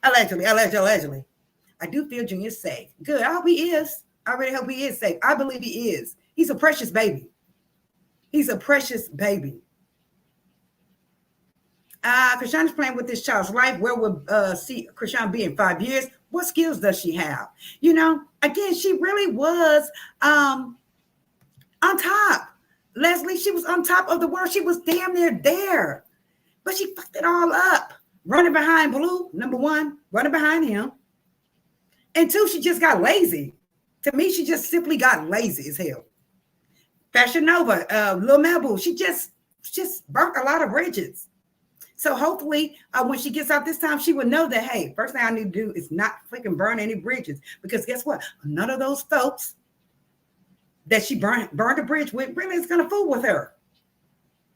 Allegedly. I do feel Junior's safe. Good. I hope he is. I really hope he is safe. I believe he is. He's a precious baby. Chrisean is playing with this child's life. Where will see Chrisean be in 5 years? What skills does she have? Again, she really was on top. Leslie, she was on top of the world. She was damn near there. But she fucked it all up. Running behind Blue, number one, running behind him. And two, she just got lazy. To me, she just simply got lazy as hell. Fashion Nova, Lil Malibu. She just burnt a lot of bridges. So hopefully when she gets out this time, she will know that, hey, first thing I need to do is not freaking burn any bridges. Because guess what? None of those folks that she burned a bridge with really is going to fool with her.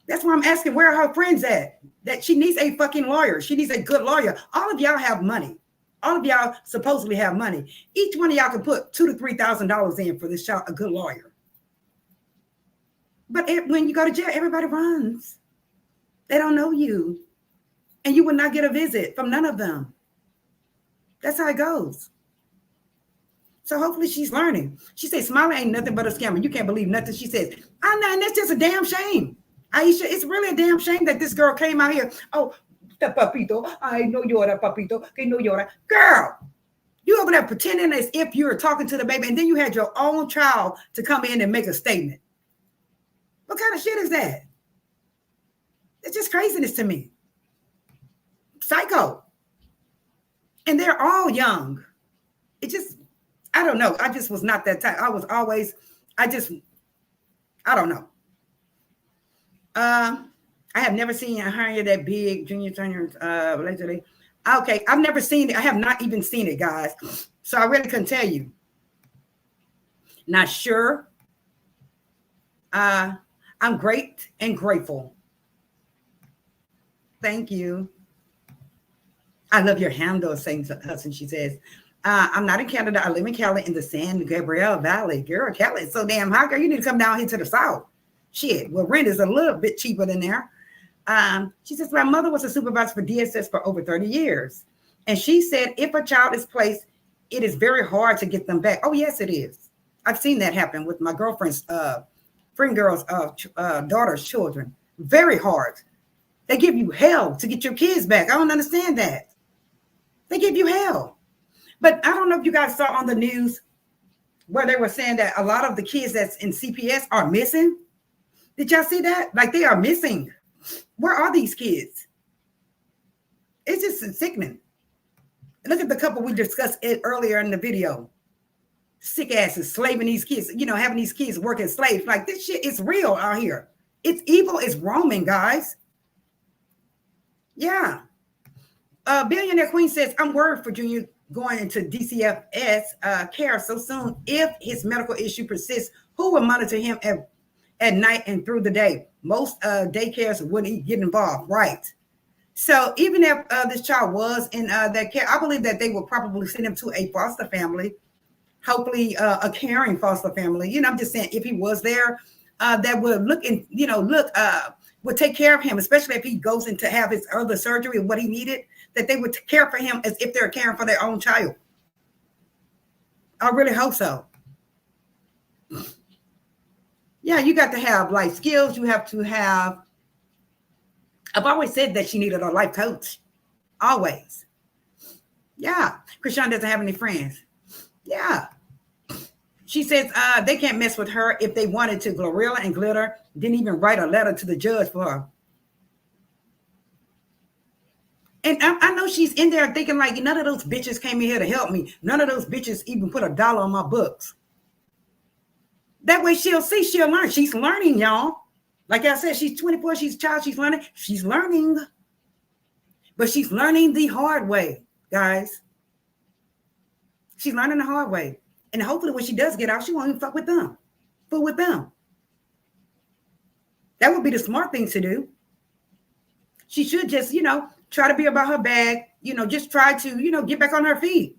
That's why I'm asking where are her friends at? That she needs a fucking lawyer. She needs a good lawyer. All of y'all have money. All of y'all supposedly have money. Each one of y'all can put $2,000 to $3,000 in for this child, a good lawyer. But when you go to jail, everybody runs. They don't know you. And you will not get a visit from none of them. That's how it goes. So hopefully she's learning. She says, Smiley ain't nothing but a scammer. You can't believe nothing she says. I know, and that's just a damn shame. Aisha, it's really a damn shame that this girl came out here. Oh, the papito. I know you're the papito. I know you're the girl. You over there pretending as if you're talking to the baby, and then you had your own child to come in and make a statement. What kind of shit is that? It's just craziness to me. Psycho. And they're all young. It just, I don't know. I just was not that type. I was always, I don't know. I have never seen a hire that big Junior Turner allegedly. Okay, I've never seen it. I have not even seen it, guys. So I really couldn't tell you. Not sure. I'm great and grateful. Thank you. I love your handle, saying to Hudson. She says, I'm not in Canada. I live in Cali in the San Gabriel Valley. Girl, Cali is so damn hot. Girl, you need to come down here to the south. Shit. Well, rent is a little bit cheaper than there. She says, my mother was a supervisor for DSS for over 30 years. And she said, if a child is placed, it is very hard to get them back. Oh, yes, it is. I've seen that happen with my girlfriend's friend girl's daughter's children. Very hard. They give you hell to get your kids back. I don't understand that. They give you hell. But I don't know if you guys saw on the news where they were saying that a lot of the kids that's in CPS are missing. Did y'all see that? Like they are missing. Where are these kids? It's just sickening. Look at the couple we discussed it earlier in the video. Sick asses slaving these kids, you know, having these kids work as slaves. Like this shit is real out here. It's evil, it's roaming, guys. Yeah. Billionaire Queen says, I'm worried for Junior going into DCFS care so soon. If his medical issue persists, who will monitor him at night and through the day? Most daycares wouldn't get involved, right? So even if this child was in that care, I believe that they will probably send him to a foster family, hopefully a caring foster family. You know, I'm just saying if he was there, that would look and, you know, would take care of him, especially if he goes in to have his other surgery and what he needed, that they would care for him as if they're caring for their own child. I really hope so. Yeah, you got to have life skills. You have to have, I've always said that she needed a life coach. Always. Yeah. Chrisean doesn't have any friends. Yeah. She says they can't mess with her if they wanted to. Glorilla and Glitter didn't even write a letter to the judge for her. And I know she's in there thinking like, none of those bitches came in here to help me. None of those bitches even put $1 on my books. That way she'll see, she'll learn. She's learning, y'all. Like I said, she's 24, she's a child, she's learning. She's learning. But she's learning the hard way, guys. She's learning the hard way. And hopefully when she does get out, she won't even fuck with them. Fool with them. That would be the smart thing to do. She should just, you know, try to be about her bag. You know, just try to, you know, get back on her feet.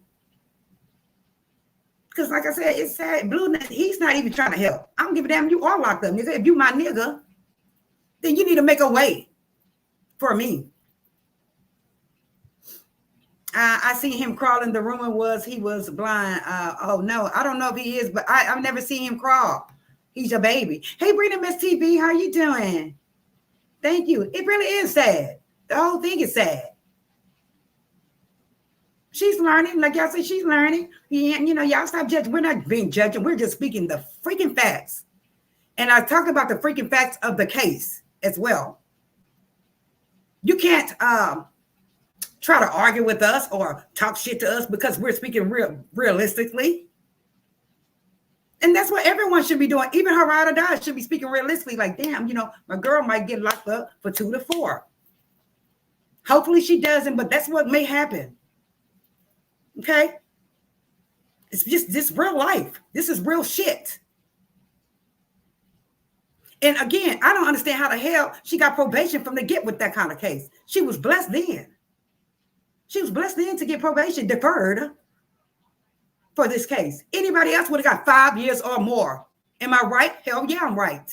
Because like I said, it's sad. Blue, he's not even trying to help. I don't give a damn. You are locked up, nigga. If you my nigga, then you need to make a way for me. I seen him crawling. The rumor was he was blind. Oh, no. I don't know if he is, but I've never seen him crawl. He's a baby. Hey, Brina Miss TV, how you doing? Thank you. It really is sad. The whole thing is sad. She's learning. Like y'all said, she's learning. Yeah, you know, y'all stop judging. We're not being judging. We're just speaking the freaking facts. And I talk about the freaking facts of the case as well. You can't try to argue with us or talk shit to us because we're speaking realistically. And that's what everyone should be doing. Even her ride or die should be speaking realistically. Like, damn, you know, my girl might get locked up for 2 to 4. Hopefully she doesn't, but that's what may happen. Okay? It's just this real life. This is real shit. And again, I don't understand how the hell she got probation from the get with that kind of case. She was blessed then. She was blessed then to get probation deferred for this case. Anybody else would have got 5 years or more. Am I right? Hell yeah, I'm right.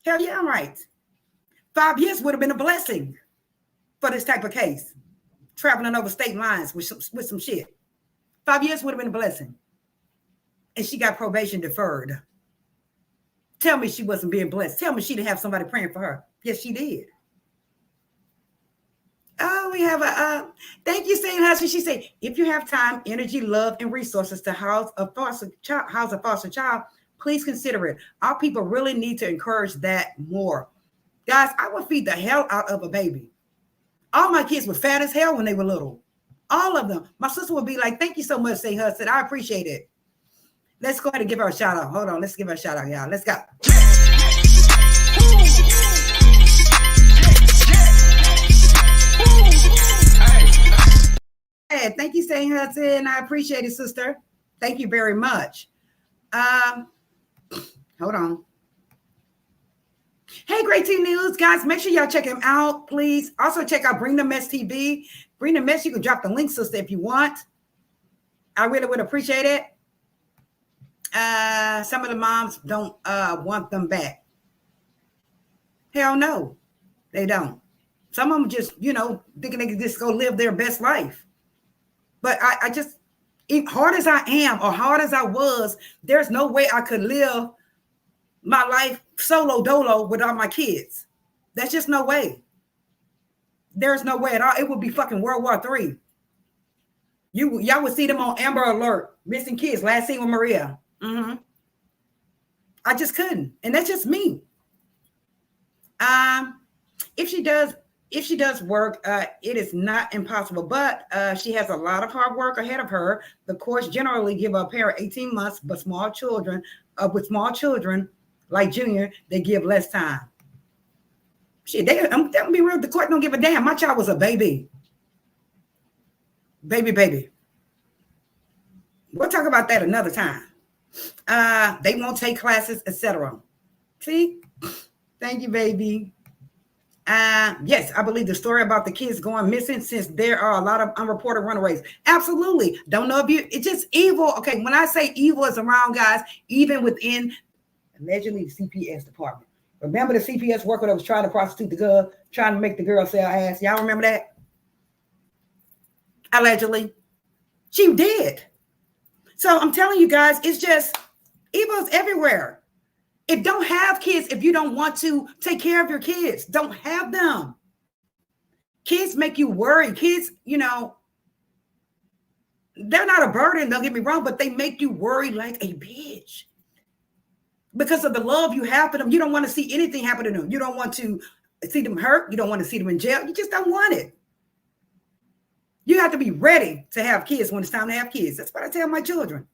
Hell yeah, I'm right. 5 years would have been a blessing for this type of case. Traveling over state lines with some shit. 5 years would have been a blessing. And she got probation deferred. Tell me she wasn't being blessed. Tell me she didn't have somebody praying for her. Yes, she did. Oh, we have a thank you, Saint Husband. She said, if you have time, energy, love, and resources to house a foster child, please consider it. Our people really need to encourage that more. Guys, I would feed the hell out of a baby. All my kids were fat as hell when they were little. All of them. My sister would be like, thank you so much, Saint Husband. I appreciate it. Let's go ahead and give her a shout out. Hold on. Let's give her a shout out, y'all. Let's go. Hey, thank you, Saint Hudson. I appreciate it, sister. Thank you very much. Hold on. Hey, Great T News, guys. Make sure y'all check him out, please. Also, check out Bring the Mess TV. Bring the Mess. You can drop the link, sister, if you want. I really would appreciate it. Some of the moms don't want them back. Hell no, they don't. Some of them just, you know, thinking they can just go live their best life. But I just, hard as I am or hard as I was, there's no way I could live my life solo dolo without my kids. That's just no way. There's no way at all. It would be fucking World War III. Y'all would see them on Amber Alert, missing kids, last seen with Maria. Mm-hmm. I just couldn't. And that's just me. If she does work, it is not impossible, but she has a lot of hard work ahead of her. The courts generally give a parent 18 months, but with small children like Junior, they give less time. Shit, I'm gonna be real. The court don't give a damn. My child was a baby. Baby. We'll talk about that another time. They won't take classes, etc. See? Thank you, baby. Yes, I believe the story about the kids going missing, since there are a lot of unreported runaways. Absolutely. Don't know if it's just evil. Okay, when I say evil is around, guys, even within allegedly the CPS department. Remember the CPS worker that was trying to prostitute the girl, trying to make the girl sell ass? Y'all remember that? Allegedly. She did. So I'm telling you guys, it's just evil's everywhere. If don't have kids, if you don't want to take care of your kids, don't have them. Kids make you worry. Kids, you know, they're not a burden, don't get me wrong, but they make you worry like a bitch. Because of the love you have for them, you don't want to see anything happen to them. You don't want to see them hurt. You don't want to see them in jail. You just don't want it. You have to be ready to have kids when it's time to have kids. That's what I tell my children.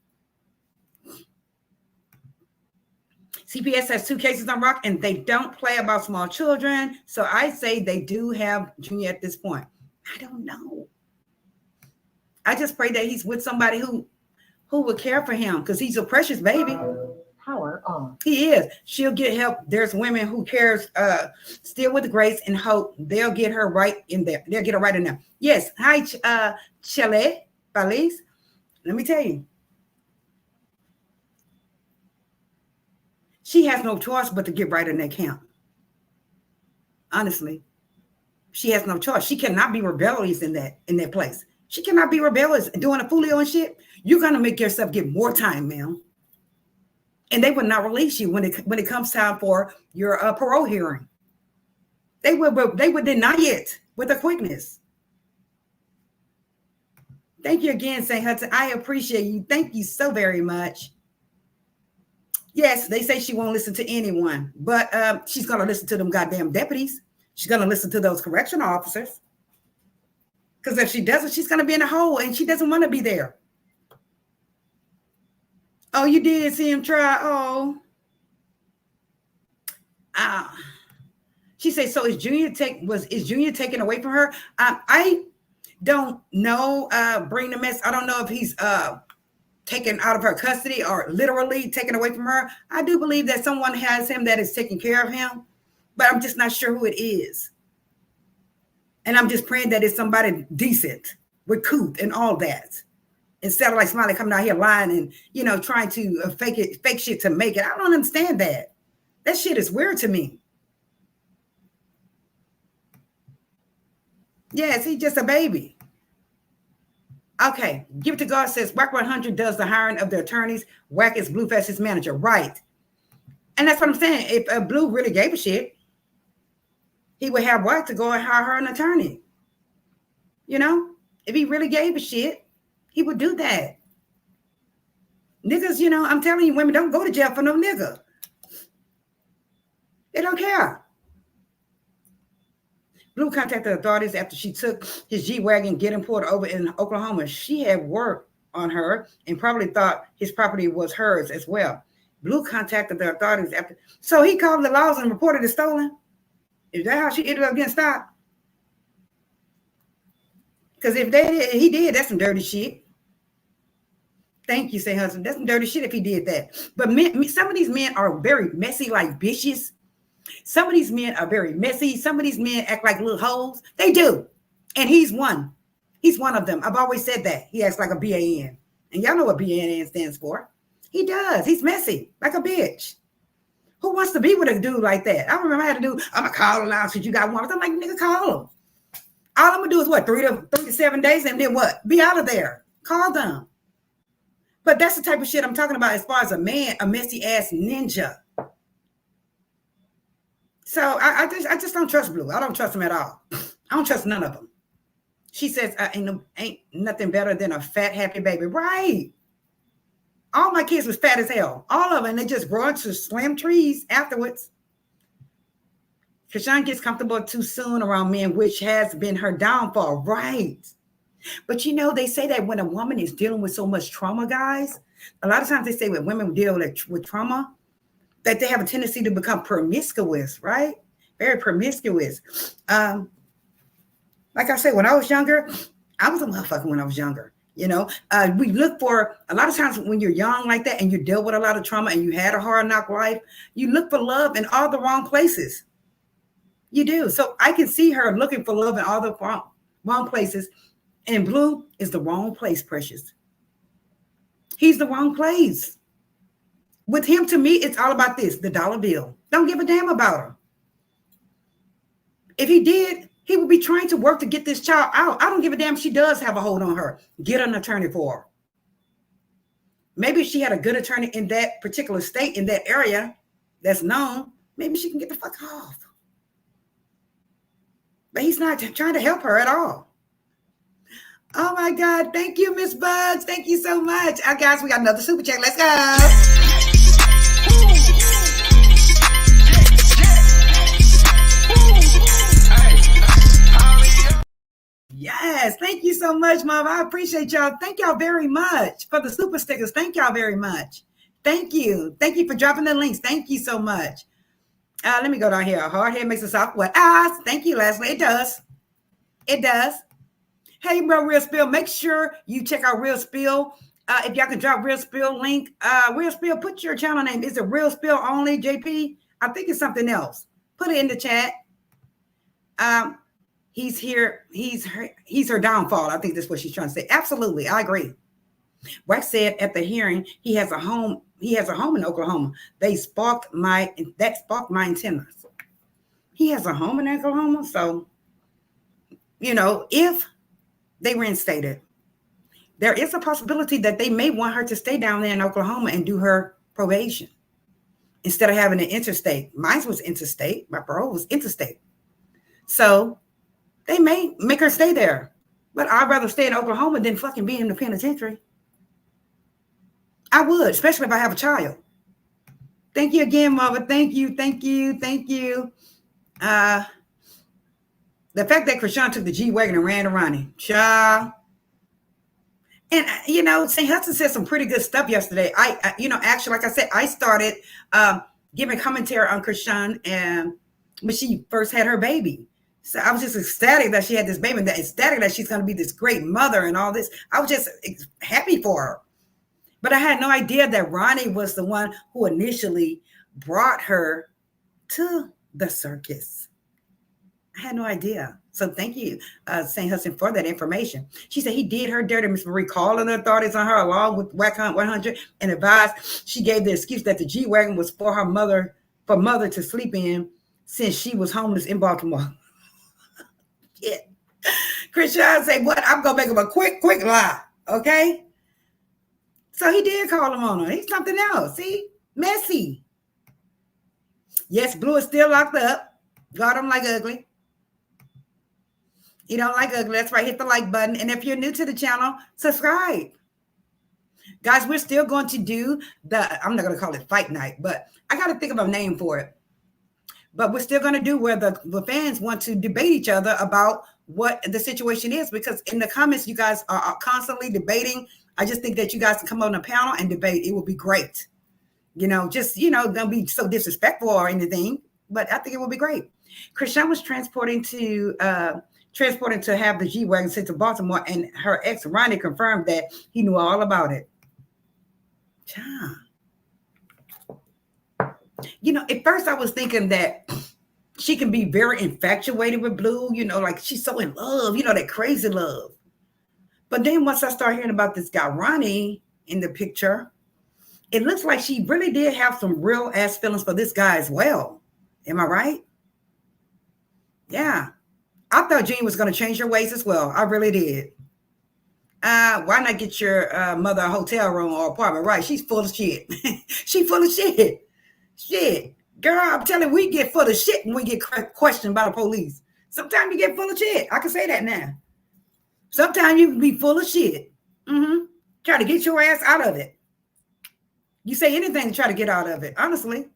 CPS has 2 cases on Rock, and they don't play about small children. So I say they do have Junior at this point. I don't know. I just pray that he's with somebody who would care for him, because he's a precious baby. Power on. He is. She'll get help. There's women who cares, still with grace and hope. They'll get her right in there. They'll get her right in there. Yes. Hi, Chele, Feliz. Let me tell you. She has no choice but to get right in that camp. Honestly. She has no choice. She cannot be rebellious in that place. She cannot be rebellious doing a folio and shit. You're gonna make yourself get more time, ma'am. And they would not release you when it comes time for your parole hearing. They would deny it with a quickness. Thank you again, St. Hudson. I appreciate you. Thank you so very much. Yes, they say she won't listen to anyone, but she's going to listen to them goddamn deputies. She's going to listen to those correctional officers. Because if she doesn't, she's going to be in a hole, and she doesn't want to be there. Oh, you did see him try. Oh. She said, so is Junior taken away from her? I don't know. Bring the mess. I don't know if he's taken out of her custody or literally taken away from her. I do believe that someone has him that is taking care of him, but I'm just not sure who it is. And I'm just praying that it's somebody decent with couth and all that. Instead of like Smiley coming out here lying and, you know, trying to fake shit to make it. I don't understand that. That shit is weird to me. Yes, he's just a baby. Okay, Give It to God says WAC 100 does the hiring of the attorneys. WAC is Bluefast's manager, right? And that's what I'm saying. If Blue really gave a shit, he would have WAC to go and hire her an attorney. You know, if he really gave a shit, he would do that. Niggas, you know, I'm telling you, women don't go to jail for no nigga. They don't care. Blue contacted authorities after she took his G-Wagon, getting pulled over in Oklahoma. She had work on her and probably thought his property was hers as well. Blue contacted the authorities after. So he called the laws and reported it stolen? Is that how she ended up getting stopped? Because if he did, that's some dirty shit. Thank you, say husband. That's some dirty shit if he did that. But some of these men are very messy like bitches. Some of these men are very messy. Some of these men act like little hoes. They do. And he's one. He's one of them. I've always said that. He acts like a BAN. And y'all know what BAN stands for. He does. He's messy, like a bitch. Who wants to be with a dude like that? I remember I had to do, I'm going to call him now since you got one. I'm like, nigga, call him. All I'm going to do is what, 3 to 7 days and then what? Be out of there. Call them. But that's the type of shit I'm talking about as far as a man, a messy ass ninja. So I just don't trust Blue. I don't trust him at all. I don't trust none of them. She says, ain't nothing better than a fat, happy baby. Right. All my kids was fat as hell. All of them. They just grow into slim trees afterwards. Chrisean gets comfortable too soon around men, which has been her downfall. Right. But you know, they say that when a woman is dealing with so much trauma, guys, a lot of times they say when women deal with trauma, that they have a tendency to become promiscuous, right? Very promiscuous. Like I said, when I was younger, I was a motherfucker when I was younger. You know, we look for, a lot of times when you're young like that and you deal with a lot of trauma and you had a hard knock life, you look for love in all the wrong places. You do. So I can see her looking for love in all the wrong places. And Blue is the wrong place, Precious. He's the wrong place. With him, to me, it's all about this, the dollar bill. Don't give a damn about her. If he did, he would be trying to work to get this child out. I don't give a damn if she does have a hold on her. Get an attorney for her. Maybe if she had a good attorney in that particular state, in that area that's known, maybe she can get the fuck off. But he's not trying to help her at all. Oh my God. Thank you, Miss Bugs. Thank you so much. Guys, we got another super chat. Let's go. Yes, thank you so much, Mom. I appreciate y'all. Thank y'all very much for the super stickers. Thank y'all very much. Thank you. Thank you for dropping the links. Thank you so much. Let me go down here. A hard head makes a soft what? Thank you, Leslie. It does. It does. Hey, bro, Real Spill. Make sure you check out Real Spill. If y'all can drop Real Spill link. Real Spill, put your channel name. Is it Real Spill only, JP? I think it's something else. Put it in the chat. He's here. He's her downfall. I think that's what she's trying to say. Absolutely. I agree. Wax said at the hearing, he has a home in Oklahoma. That sparked my antennas. He has a home in Oklahoma. So, you know, if they reinstated, there is a possibility that they may want her to stay down there in Oklahoma and do her probation instead of having an interstate. Mine was interstate. My parole was interstate. So they may make her stay there. But I'd rather stay in Oklahoma than fucking be in the penitentiary. I would, especially if I have a child. Thank you again, Mother. Thank you, thank you, thank you. The fact that Chrisean took the G-Wagon and ran around him, child. And you know, St. Hudson said some pretty good stuff yesterday. You know, actually, like I said, I started giving commentary on Chrisean and when she first had her baby. So I was just ecstatic that she had this baby, and that ecstatic that she's going to be this great mother and all this. I was just happy for her. But I had no idea that Ronnie was the one who initially brought her to the circus. I had no idea. So thank you, St. Hudson, for that information. She said he did her dirty. Miss Marie calling the authorities on her along with WAC 100 and advised she gave the excuse that the G-Wagon was for her mother, for mother to sleep in since she was homeless in Baltimore. Yeah. Chrisean said, what? I'm going to make him a quick lie. Okay? So he did call him on her. He's something else. See? Messy. Yes, Blue is still locked up. God don't like ugly. You don't like ugly. That's right. Hit the like button. And if you're new to the channel, subscribe. Guys, we're still going to do I'm not going to call it fight night, but I got to think of a name for it. But we're still going to do where the fans want to debate each other about what the situation is, because in the comments, you guys are constantly debating. I just think that you guys can come on the panel and debate. It will be great. You know, just, you know, don't be so disrespectful or anything, but I think it will be great. Chrisean was transporting to have the G-Wagon sent to Baltimore, and her ex, Ronnie, confirmed that he knew all about it. Yeah. You know, at first I was thinking that she can be very infatuated with Blue, you know, like she's so in love, you know, that crazy love. But then once I started hearing about this guy, Ronnie, in the picture, it looks like she really did have some real ass feelings for this guy as well. Am I right? Yeah. I thought Jean was going to change her ways as well. I really did. Why not get your mother a hotel room or apartment? Right. She's full of shit. She's full of shit. Shit. Girl, I'm telling you, we get full of shit when we get questioned by the police. Sometimes you get full of shit. I can say that now. Sometimes you can be full of shit. Try to get your ass out of it. You say anything to try to get out of it, honestly.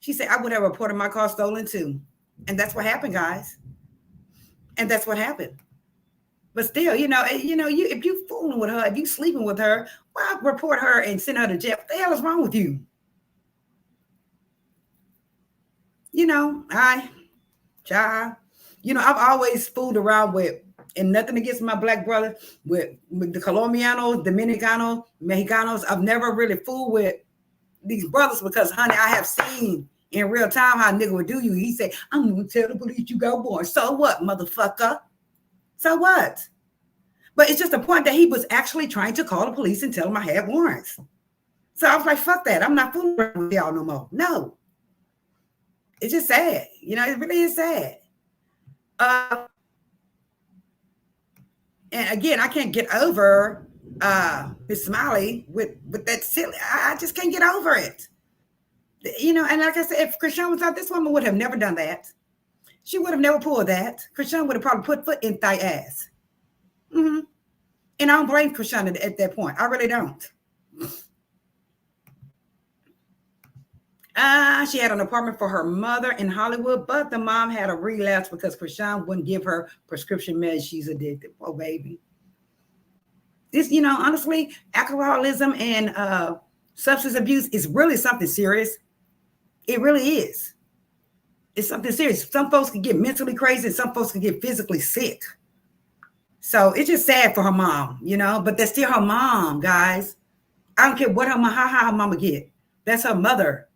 She said, I would have reported my car stolen too. And that's what happened, guys. And that's what happened. But still, you if you fooling with her, if you sleeping with her, why report her and send her to jail? What the hell is wrong with you? You know, I've always fooled around with, and nothing against my black brother, with the Colombianos, Dominicanos, Mexicanos. I've never really fooled with these brothers because, honey, I have seen in real time how a nigga would do you. He said, I'm going to tell the police you got born. So what, motherfucker? So what? But it's just a point that he was actually trying to call the police and tell them I had warrants. So I was like, fuck that. I'm not fooling around with y'all no more. No. It's just sad. You know, it really is sad. And again, I can't get over Miss Smiley with that silly. I just can't get over it. You know, and like I said, if Chrisean was out, this woman would have never done that. She would have never pulled that. Chrisean would have probably put foot in thigh ass. And I don't blame Chrisean at that point. I really don't. She had an apartment for her mother in Hollywood, but the mom had a relapse because Chrisean wouldn't give her prescription meds. She's addicted. Oh, baby. This, you know, honestly, alcoholism and substance abuse is really something serious. It really is. It's something serious. Some folks can get mentally crazy and some folks can get physically sick. So it's just sad for her mom, you know, but that's still her mom, guys. I don't care what how her mama get. That's her mother.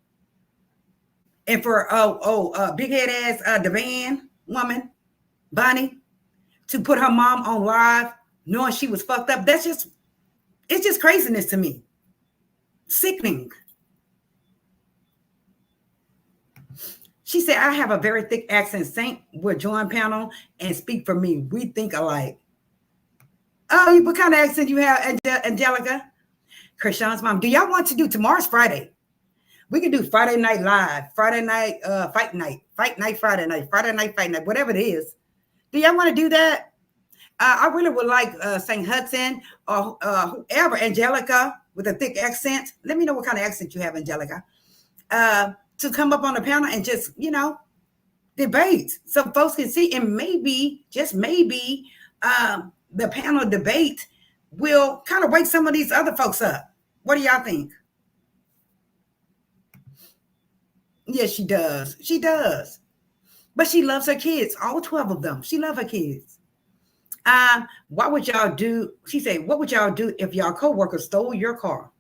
And for big head ass Devan woman, Bonnie, to put her mom on live knowing she was fucked up, it's just craziness to me. Sickening. She said, I have a very thick accent. Saint will join panel and speak for me. We think alike. Oh, what kind of accent you have, Angelica? Chrisean's mom. Do y'all want to do tomorrow's Friday? We can do Friday night live, Friday night fight night Friday night, Friday night fight night, whatever it is. Do y'all want to do that? I really would like St. Hudson or whoever, Angelica with a thick accent. Let me know what kind of accent you have, Angelica. To come up on the panel and just, you know, debate so folks can see, and maybe, just maybe, the panel debate will kind of wake some of these other folks up. What do y'all think? Yes, she does. She does. But she loves her kids, all 12 of them. She loves her kids. What would y'all do? She said, what would y'all do if y'all co-worker stole your car?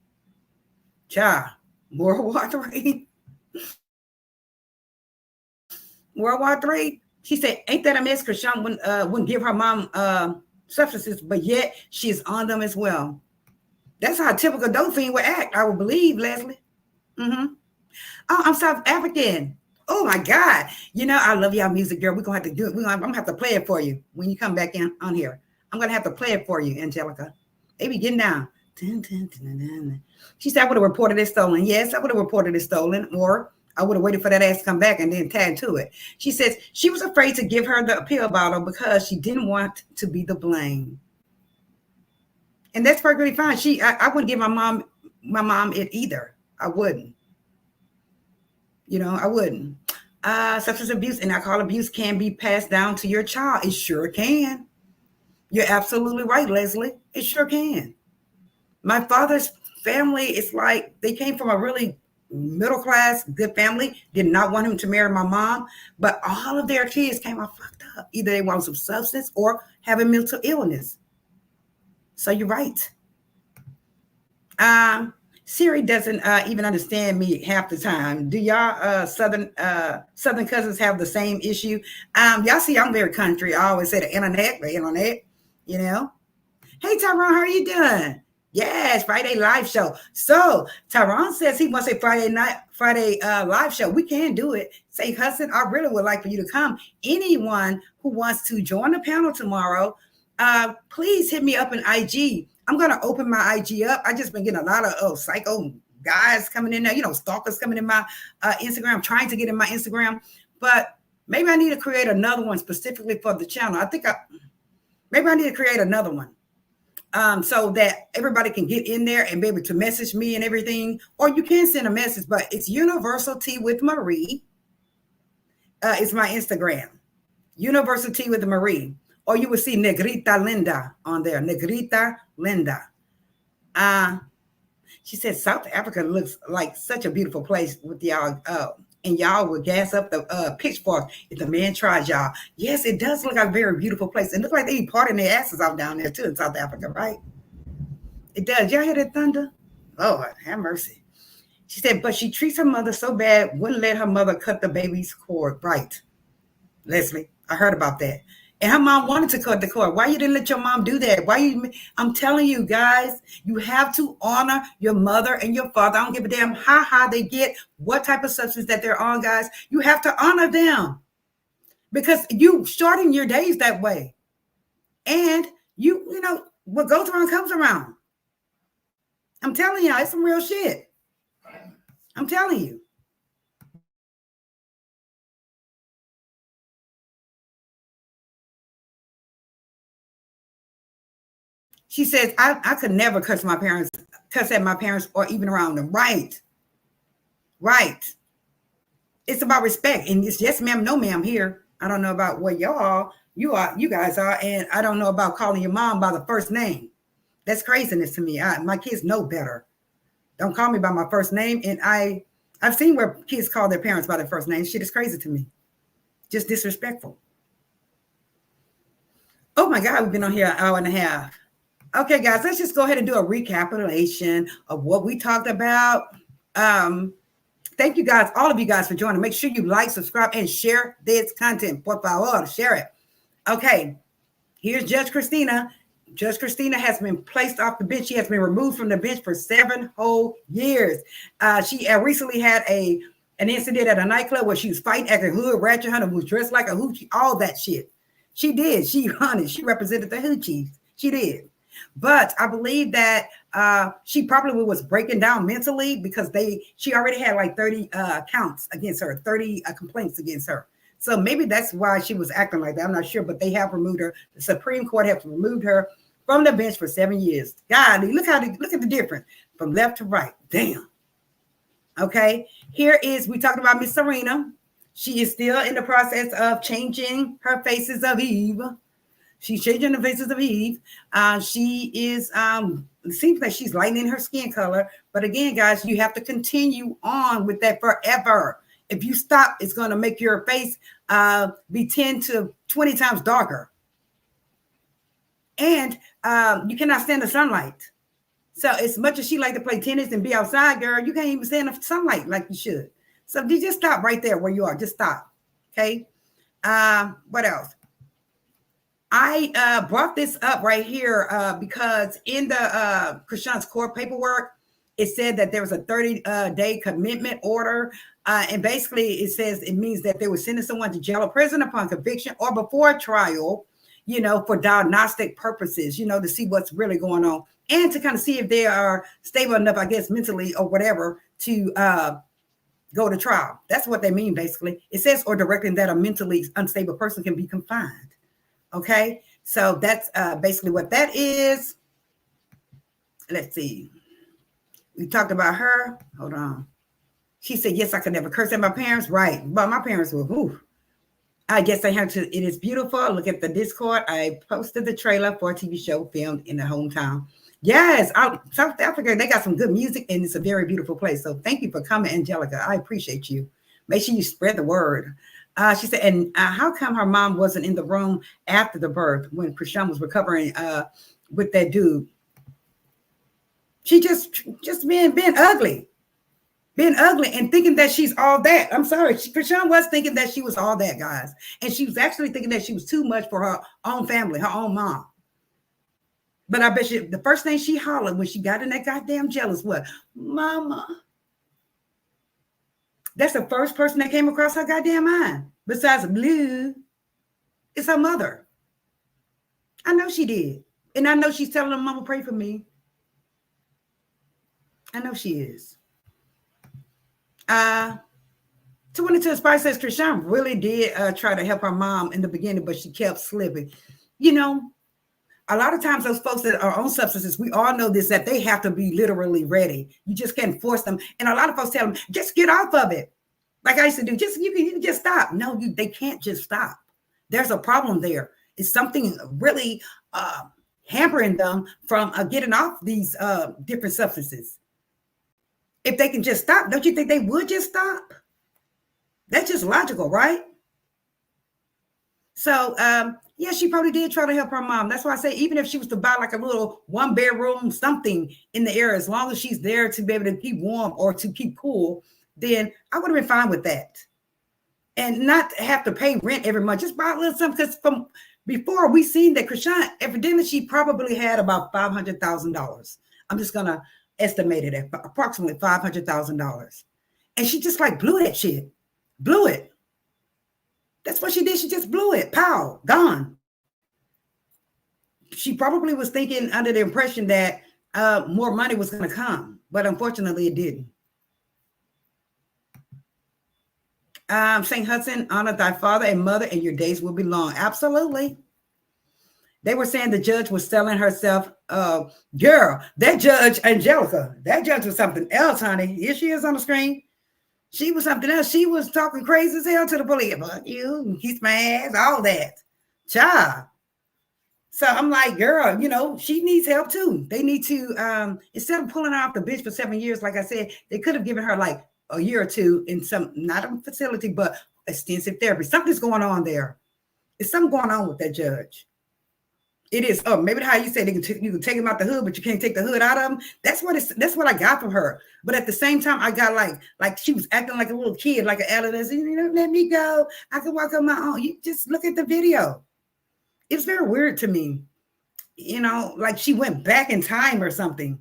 Child, World War III. World War III. She said, ain't that a mess? Chrisean wouldn't give her mom substances, but yet she's on them as well. That's how a typical dope fiend would act, I would believe, Leslie. Oh, I'm South African. Oh my God. You know, I love y'all music, girl. We're gonna have to do it. I'm gonna have to play it for you when you come back in on here. I'm gonna have to play it for you, Angelica. Baby, get down. She said I would have reported it stolen. Yes, I would have reported it stolen, or I would have waited for that ass to come back and then tag to it. She says she was afraid to give her the pill bottle because she didn't want to be the blame. And that's perfectly fine. I wouldn't give my mom it either. I wouldn't. You know, I wouldn't. Substance abuse and alcohol abuse can be passed down to your child. It sure can. You're absolutely right, Leslie. It sure can. My father's family, it's like they came from a really middle class, good family, did not want him to marry my mom, but all of their kids came out fucked up. Either they want some substance or having mental illness. So you're right. Siri doesn't even understand me half the time. Do y'all southern cousins have the same issue? Y'all see I'm very country. I always say the internet, you know. Hey, Tyrone, how are you doing? Yes, Friday live show. So Tyrone says he wants a Friday live show. We can do it. Say, Hudson, I really would like for you to come. Anyone who wants to join the panel tomorrow, please hit me up in IG. I'm going to open my IG up. I just been getting a lot of psycho guys coming in there, you know, stalkers coming in my Instagram, trying to get in my Instagram. But maybe I need to create another one specifically for the channel. Maybe I need to create another one so that everybody can get in there and be able to message me and everything. Or you can send a message, but it's Universal Tea with Marie. It's my Instagram, Universal Tea with Marie. Or you will see Negrita Linda on there. Negrita Linda. She said South Africa looks like such a beautiful place with y'all. And y'all will gas up the pitchforks if the man tries y'all. Yes, it does look like a very beautiful place. And look like they be partying their asses off down there too in South Africa, right? It does. Y'all hear that thunder? Lord, have mercy. She said, but she treats her mother so bad, wouldn't let her mother cut the baby's cord. Right. Leslie, I heard about that. And her mom wanted to cut the cord. Why you didn't let your mom do that? I'm telling you guys, you have to honor your mother and your father. I don't give a damn how high they get, what type of substance that they're on, guys. You have to honor them because you shorten your days that way. And you know, what goes around comes around. I'm telling you, it's some real shit. I'm telling you. She says, I could never cuss at my parents or even around them. Right. Right. It's about respect. And it's yes, ma'am, no, ma'am here. I don't know about what you guys are. And I don't know about calling your mom by the first name. That's craziness to me. My kids know better. Don't call me by my first name. And I've seen where kids call their parents by their first name. Shit is crazy to me. Just disrespectful. Oh my God, we've been on here an hour and a half. Okay, guys, let's just go ahead and do a recapitulation of what we talked about. Thank you guys, all of you guys for joining. Make sure you like, subscribe, and share this content. Por favor, share it. Okay, here's Judge Christina. Judge Christina has been placed off the bench. She has been removed from the bench for 7 whole years. She recently had an incident at a nightclub where she was fighting at the hood, ratchet hunter, who was dressed like a hoochie, all that shit. She did. She hunted. She represented the hoochies. She did. But I believe that she probably was breaking down mentally because she already had like 30 counts against her, 30 complaints against her. So maybe that's why she was acting like that. I'm not sure, but they have removed her. The Supreme Court has removed her from the bench for 7 years. God, look at the difference from left to right. Damn. Okay. We talked about Miss Serena. She is still in the process of changing her Faces of Eve. She's changing the faces of Eve. She is, it seems like she's lightening her skin color. But again, guys, you have to continue on with that forever. If you stop, it's going to make your face be 10 to 20 times darker. And you cannot stand the sunlight. So as much as she like to play tennis and be outside, girl, you can't even stand the sunlight like you should. So you just stop right there where you are. Just stop. Okay. What else? I brought this up right here because in the Chrisean's court paperwork, it said that there was a 30-day commitment order. And basically it says it means that they would send someone to jail or prison upon conviction or before trial, you know, for diagnostic purposes, you know, to see what's really going on and to kind of see if they are stable enough, I guess, mentally or whatever to go to trial. That's what they mean, basically. It says or directing that a mentally unstable person can be confined. Okay, so that's basically what that is. Let's see. We talked about her. Hold on. She said, yes, I could never curse at my parents. Right. But my parents were, whew. I guess I have to. It is beautiful. Look at the Discord. I posted the trailer for a TV show filmed in the hometown. Yes, South Africa, they got some good music and it's a very beautiful place. So thank you for coming, Angelica. I appreciate you. Make sure you spread the word. She said, and how come her mom wasn't in the room after the birth when Chrisean was recovering with that dude? She just being ugly and thinking that she's all that. I'm sorry. Chrisean was thinking that she was all that, guys. And she was actually thinking that she was too much for her own family, her own mom. But I bet you the first thing she hollered when she got in that goddamn jealous was, Mama. That's the first person that came across her goddamn mind. Besides Blue, it's her mother. I know she did. And I know she's telling her, Mama, pray for me. I know she is. 22 Spice says Chrisean really did try to help her mom in the beginning, but she kept slipping. You know, a lot of times those folks that are on substances, we all know this, that they have to be literally ready. You just can't force them. And a lot of folks tell them, just get off of it. Like I used to do, you can just stop. No, they can't just stop. There's a problem there. It's something really hampering them from getting off these different substances. If they can just stop, don't you think they would just stop? That's just logical, right? So, yeah, she probably did try to help her mom. That's why I say, even if she was to buy like a little 1-bedroom something in the area, as long as she's there to be able to keep warm or to keep cool, then I would have been fine with that. And not have to pay rent every month. Just buy a little something. Because from before we seen that Chrisean, evidently she probably had about $500,000. I'm just going to estimate it at approximately $500,000. And she just like blew that shit. Blew it. That's what she did. She just blew it. Pow, gone. She probably was thinking under the impression that more money was going to come, but unfortunately it didn't. St. Hudson, honor thy father and mother and your days will be long. Absolutely. They were saying the judge was selling herself. Girl, that judge, Angelica, that judge was something else, honey. Here she is on the screen. She was something else. She was talking crazy as hell to the police. Fuck you, kiss my ass, all that. Child. So I'm like, girl, you know, she needs help too. They need to, instead of pulling her off the bench for 7 years, like I said, they could have given her like a year or two in some, not a facility, but extensive therapy. Something's going on there. There's something going on with that judge. It is. Oh, maybe how you said you can take him out the hood, but you can't take the hood out of him. That's what I got from her. But at the same time, I got like she was acting like a little kid, like an adolescent. You know, let me go. I can walk on my own. You just look at the video. It's very weird to me. You know, like she went back in time or something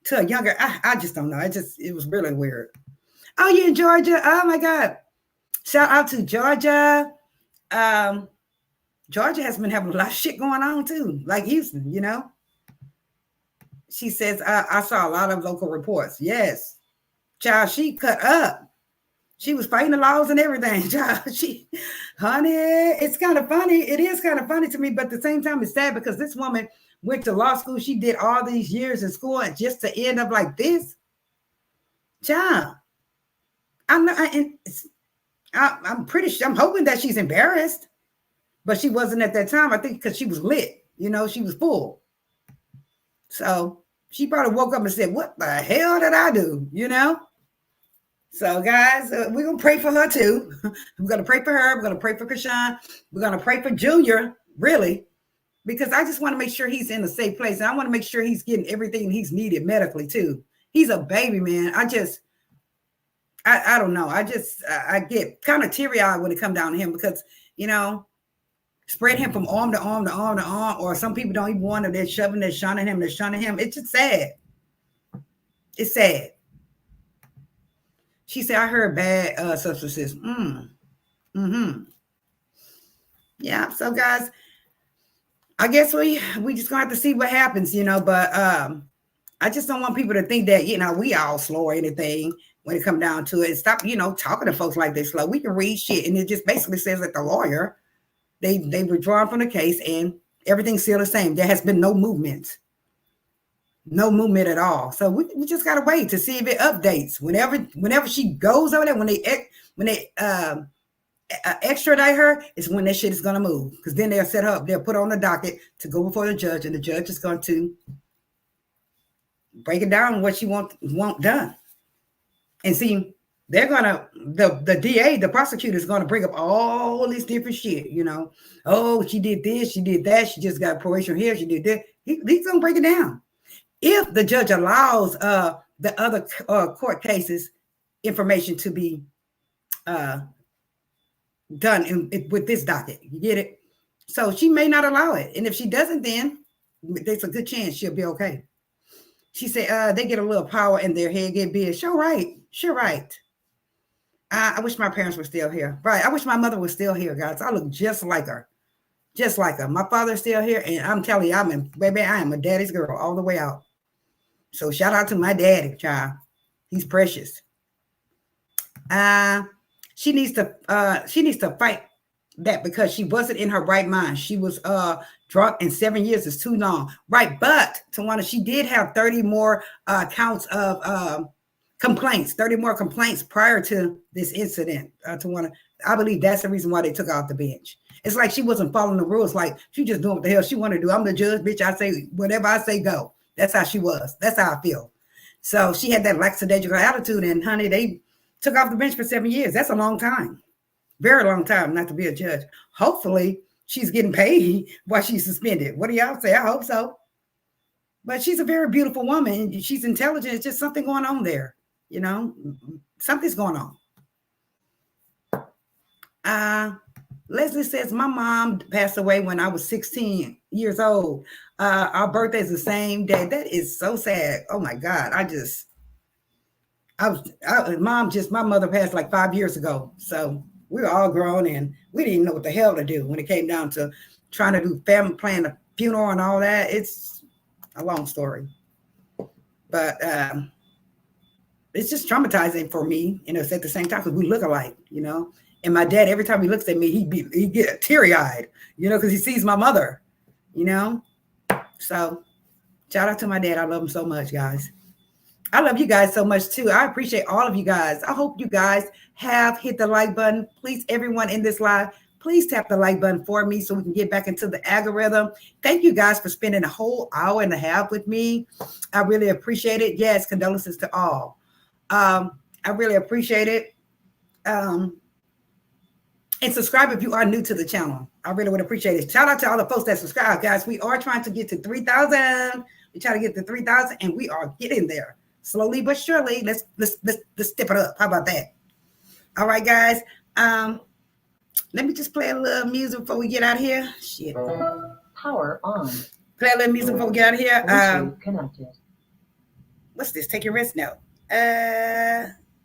to a younger. I just don't know. It was really weird. Oh, you're in Georgia. Oh my God. Shout out to Georgia. Georgia has been having a lot of shit going on too, like Houston, you know. She says, I saw a lot of local reports. Yes. Child, she cut up. She was fighting the laws and everything. Child, honey, it's kind of funny. It is kind of funny to me, but at the same time, it's sad because this woman went to law school. She did all these years in school and just to end up like this. Child, I'm pretty sure, I'm hoping that she's embarrassed. but she wasn't at that time. I think because she was lit, you know, she was full. So she probably woke up and said, what the hell did I do? You know? So guys, we're going to pray for her too. We're going to pray for her. We're going to pray for Chrisean. We're going to pray for Junior, really, because I just want to make sure he's in a safe place. And I want to make sure he's getting everything he's needed medically too. He's a baby, man. I don't know. I get kind of teary-eyed when it comes down to him because, you know, spread him from arm to arm to arm to arm, or some people don't even want him. They're shoving, they're shunning him, they're shunning him. It's just sad. It's sad. She said, I heard bad substances. Yeah, so guys, I guess we just gonna have to see what happens, you know, but I just don't want people to think that, you know, we all slow or anything when it come down to it. Stop, you know, talking to folks like they slow. We can read shit, and it just basically says that the lawyer, they withdrawn from the case and everything's still the same. There has been no movement at all. So we just gotta wait to see if it updates. Whenever she goes over there, when they extradite her, is when that shit is gonna move. Because then they'll set her up, they'll put her on the docket to go before the judge, and the judge is going to break it down what she want done. And see, they're gonna the DA, the prosecutor is gonna bring up all this different shit, you know. Oh, she did this, she did that, she just got probation here, she did that. He's gonna break it down. If the judge allows the other court cases information to be done with this docket, you get it? So she may not allow it, and if she doesn't, then there's a good chance she'll be okay. She said they get a little power in their head, get big. Sure right. I wish my parents were still here. Right. I wish my mother was still here, guys. I look just like her. Just like her. My father's still here. And I'm telling you, I am a daddy's girl all the way out. So shout out to my daddy, child. He's precious. She needs to fight that because she wasn't in her right mind. She was drunk, and 7 years is too long. Right. But Tawana, she did have 30 more counts of complaints, 30 more complaints prior to this incident. Tawana, I believe that's the reason why they took her off the bench. It's like she wasn't following the rules. Like she just doing what the hell she wanted to do. I'm the judge, bitch. I say whatever I say, go. That's how she was. That's how I feel. So she had that lackadaisical attitude, and honey, they took off the bench for 7 years. That's a long time. Very long time not to be a judge. Hopefully she's getting paid while she's suspended. What do y'all say? I hope so. But she's a very beautiful woman. She's intelligent. It's just something going on there. You know, something's going on. Leslie says, my mom passed away when I was 16 years old. Our birthday is the same day. That is so sad. Oh my God. My mother passed like 5 years ago. So we were all grown and we didn't know what the hell to do when it came down to trying to do family, plan a funeral and all that. It's a long story. But it's just traumatizing for me, you know, it's at the same time because we look alike, you know. And my dad, every time he looks at me, he get teary-eyed, you know, because he sees my mother, you know. So shout out to my dad. I love him so much, guys. I love you guys so much too. I appreciate all of you guys. I hope you guys have hit the like button. Please, everyone in this live, please tap the like button for me so we can get back into the algorithm. Thank you guys for spending a whole hour and a half with me. I really appreciate it. Yes, condolences to all. I really appreciate it. And subscribe if you are new to the channel. I really would appreciate it. Shout out to all the folks that subscribe, guys. We are trying to get to 3,000. We try to get to 3,000, and we are getting there slowly but surely. Let's step it up. How about that? All right, guys. Let me just play a little music before we get out of here. Shit. Power on. Play a little music before we get out of here. Connected. What's this? Take your rest now.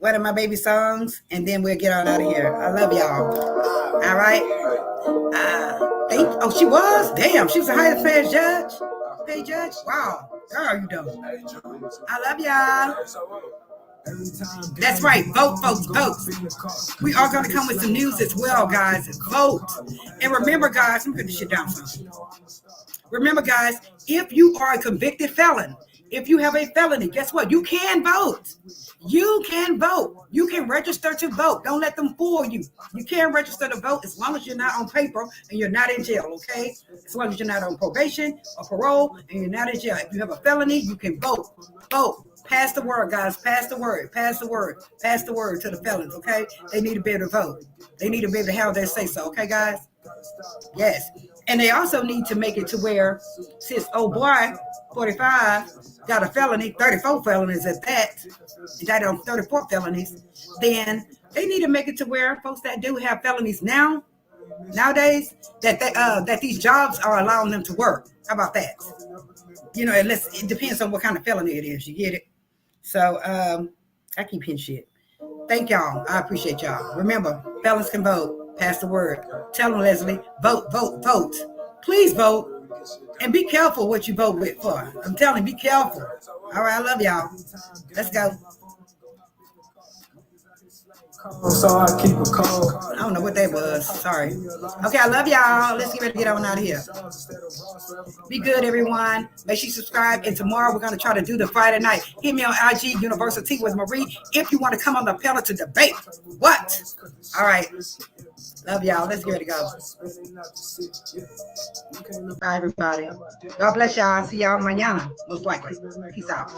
One of my baby songs, and then we'll get on out of here. I love y'all. All right. She was? Damn, she was a highly paid judge. Paid judge? Wow. Girl, you doing? I love y'all. That's right. Vote, folks, vote. We are going to come with some news as well, guys. Vote. And remember, guys, let me put this shit down. Remember, guys, if you are a convicted felon, If you have a felony, guess what? You can vote. You can vote. You can register to vote. Don't let them fool you. You can register to vote as long as you're not on paper and you're not in jail, okay? As long as you're not on probation or parole and you're not in jail. If you have a felony, you can vote. Vote. Pass the word, guys. Pass the word. Pass the word. Pass the word to the felons, okay? They need to be able to vote. They need to be able to have their say so, okay, guys? Yes. And they also need to make it to where, since old boy, 45, got a felony, 34 felonies at that, died on 34 felonies, then they need to make it to where folks that do have felonies nowadays, that these jobs are allowing them to work. How about that? You know, unless it depends on what kind of felony it is. You get it? So I keep hitting shit. Thank y'all. I appreciate y'all. Remember, felons can vote. Pass the word. Tell them, Leslie, vote, vote, vote. Please vote. And be careful what you vote with for. I'm telling you, be careful. All right, I love y'all. Let's go. So I keep it cold. I don't know what that was. Sorry. Okay, I love y'all. Let's get ready to get on out of here. Be good, everyone. Make sure you subscribe. And tomorrow we're going to try to do the Friday night. Hit me on IG University with Marie if you want to come on the panel to debate. What? All right. Love y'all. Let's get ready to go. Bye, everybody. God bless y'all. See y'all mañana, most likely. Peace out.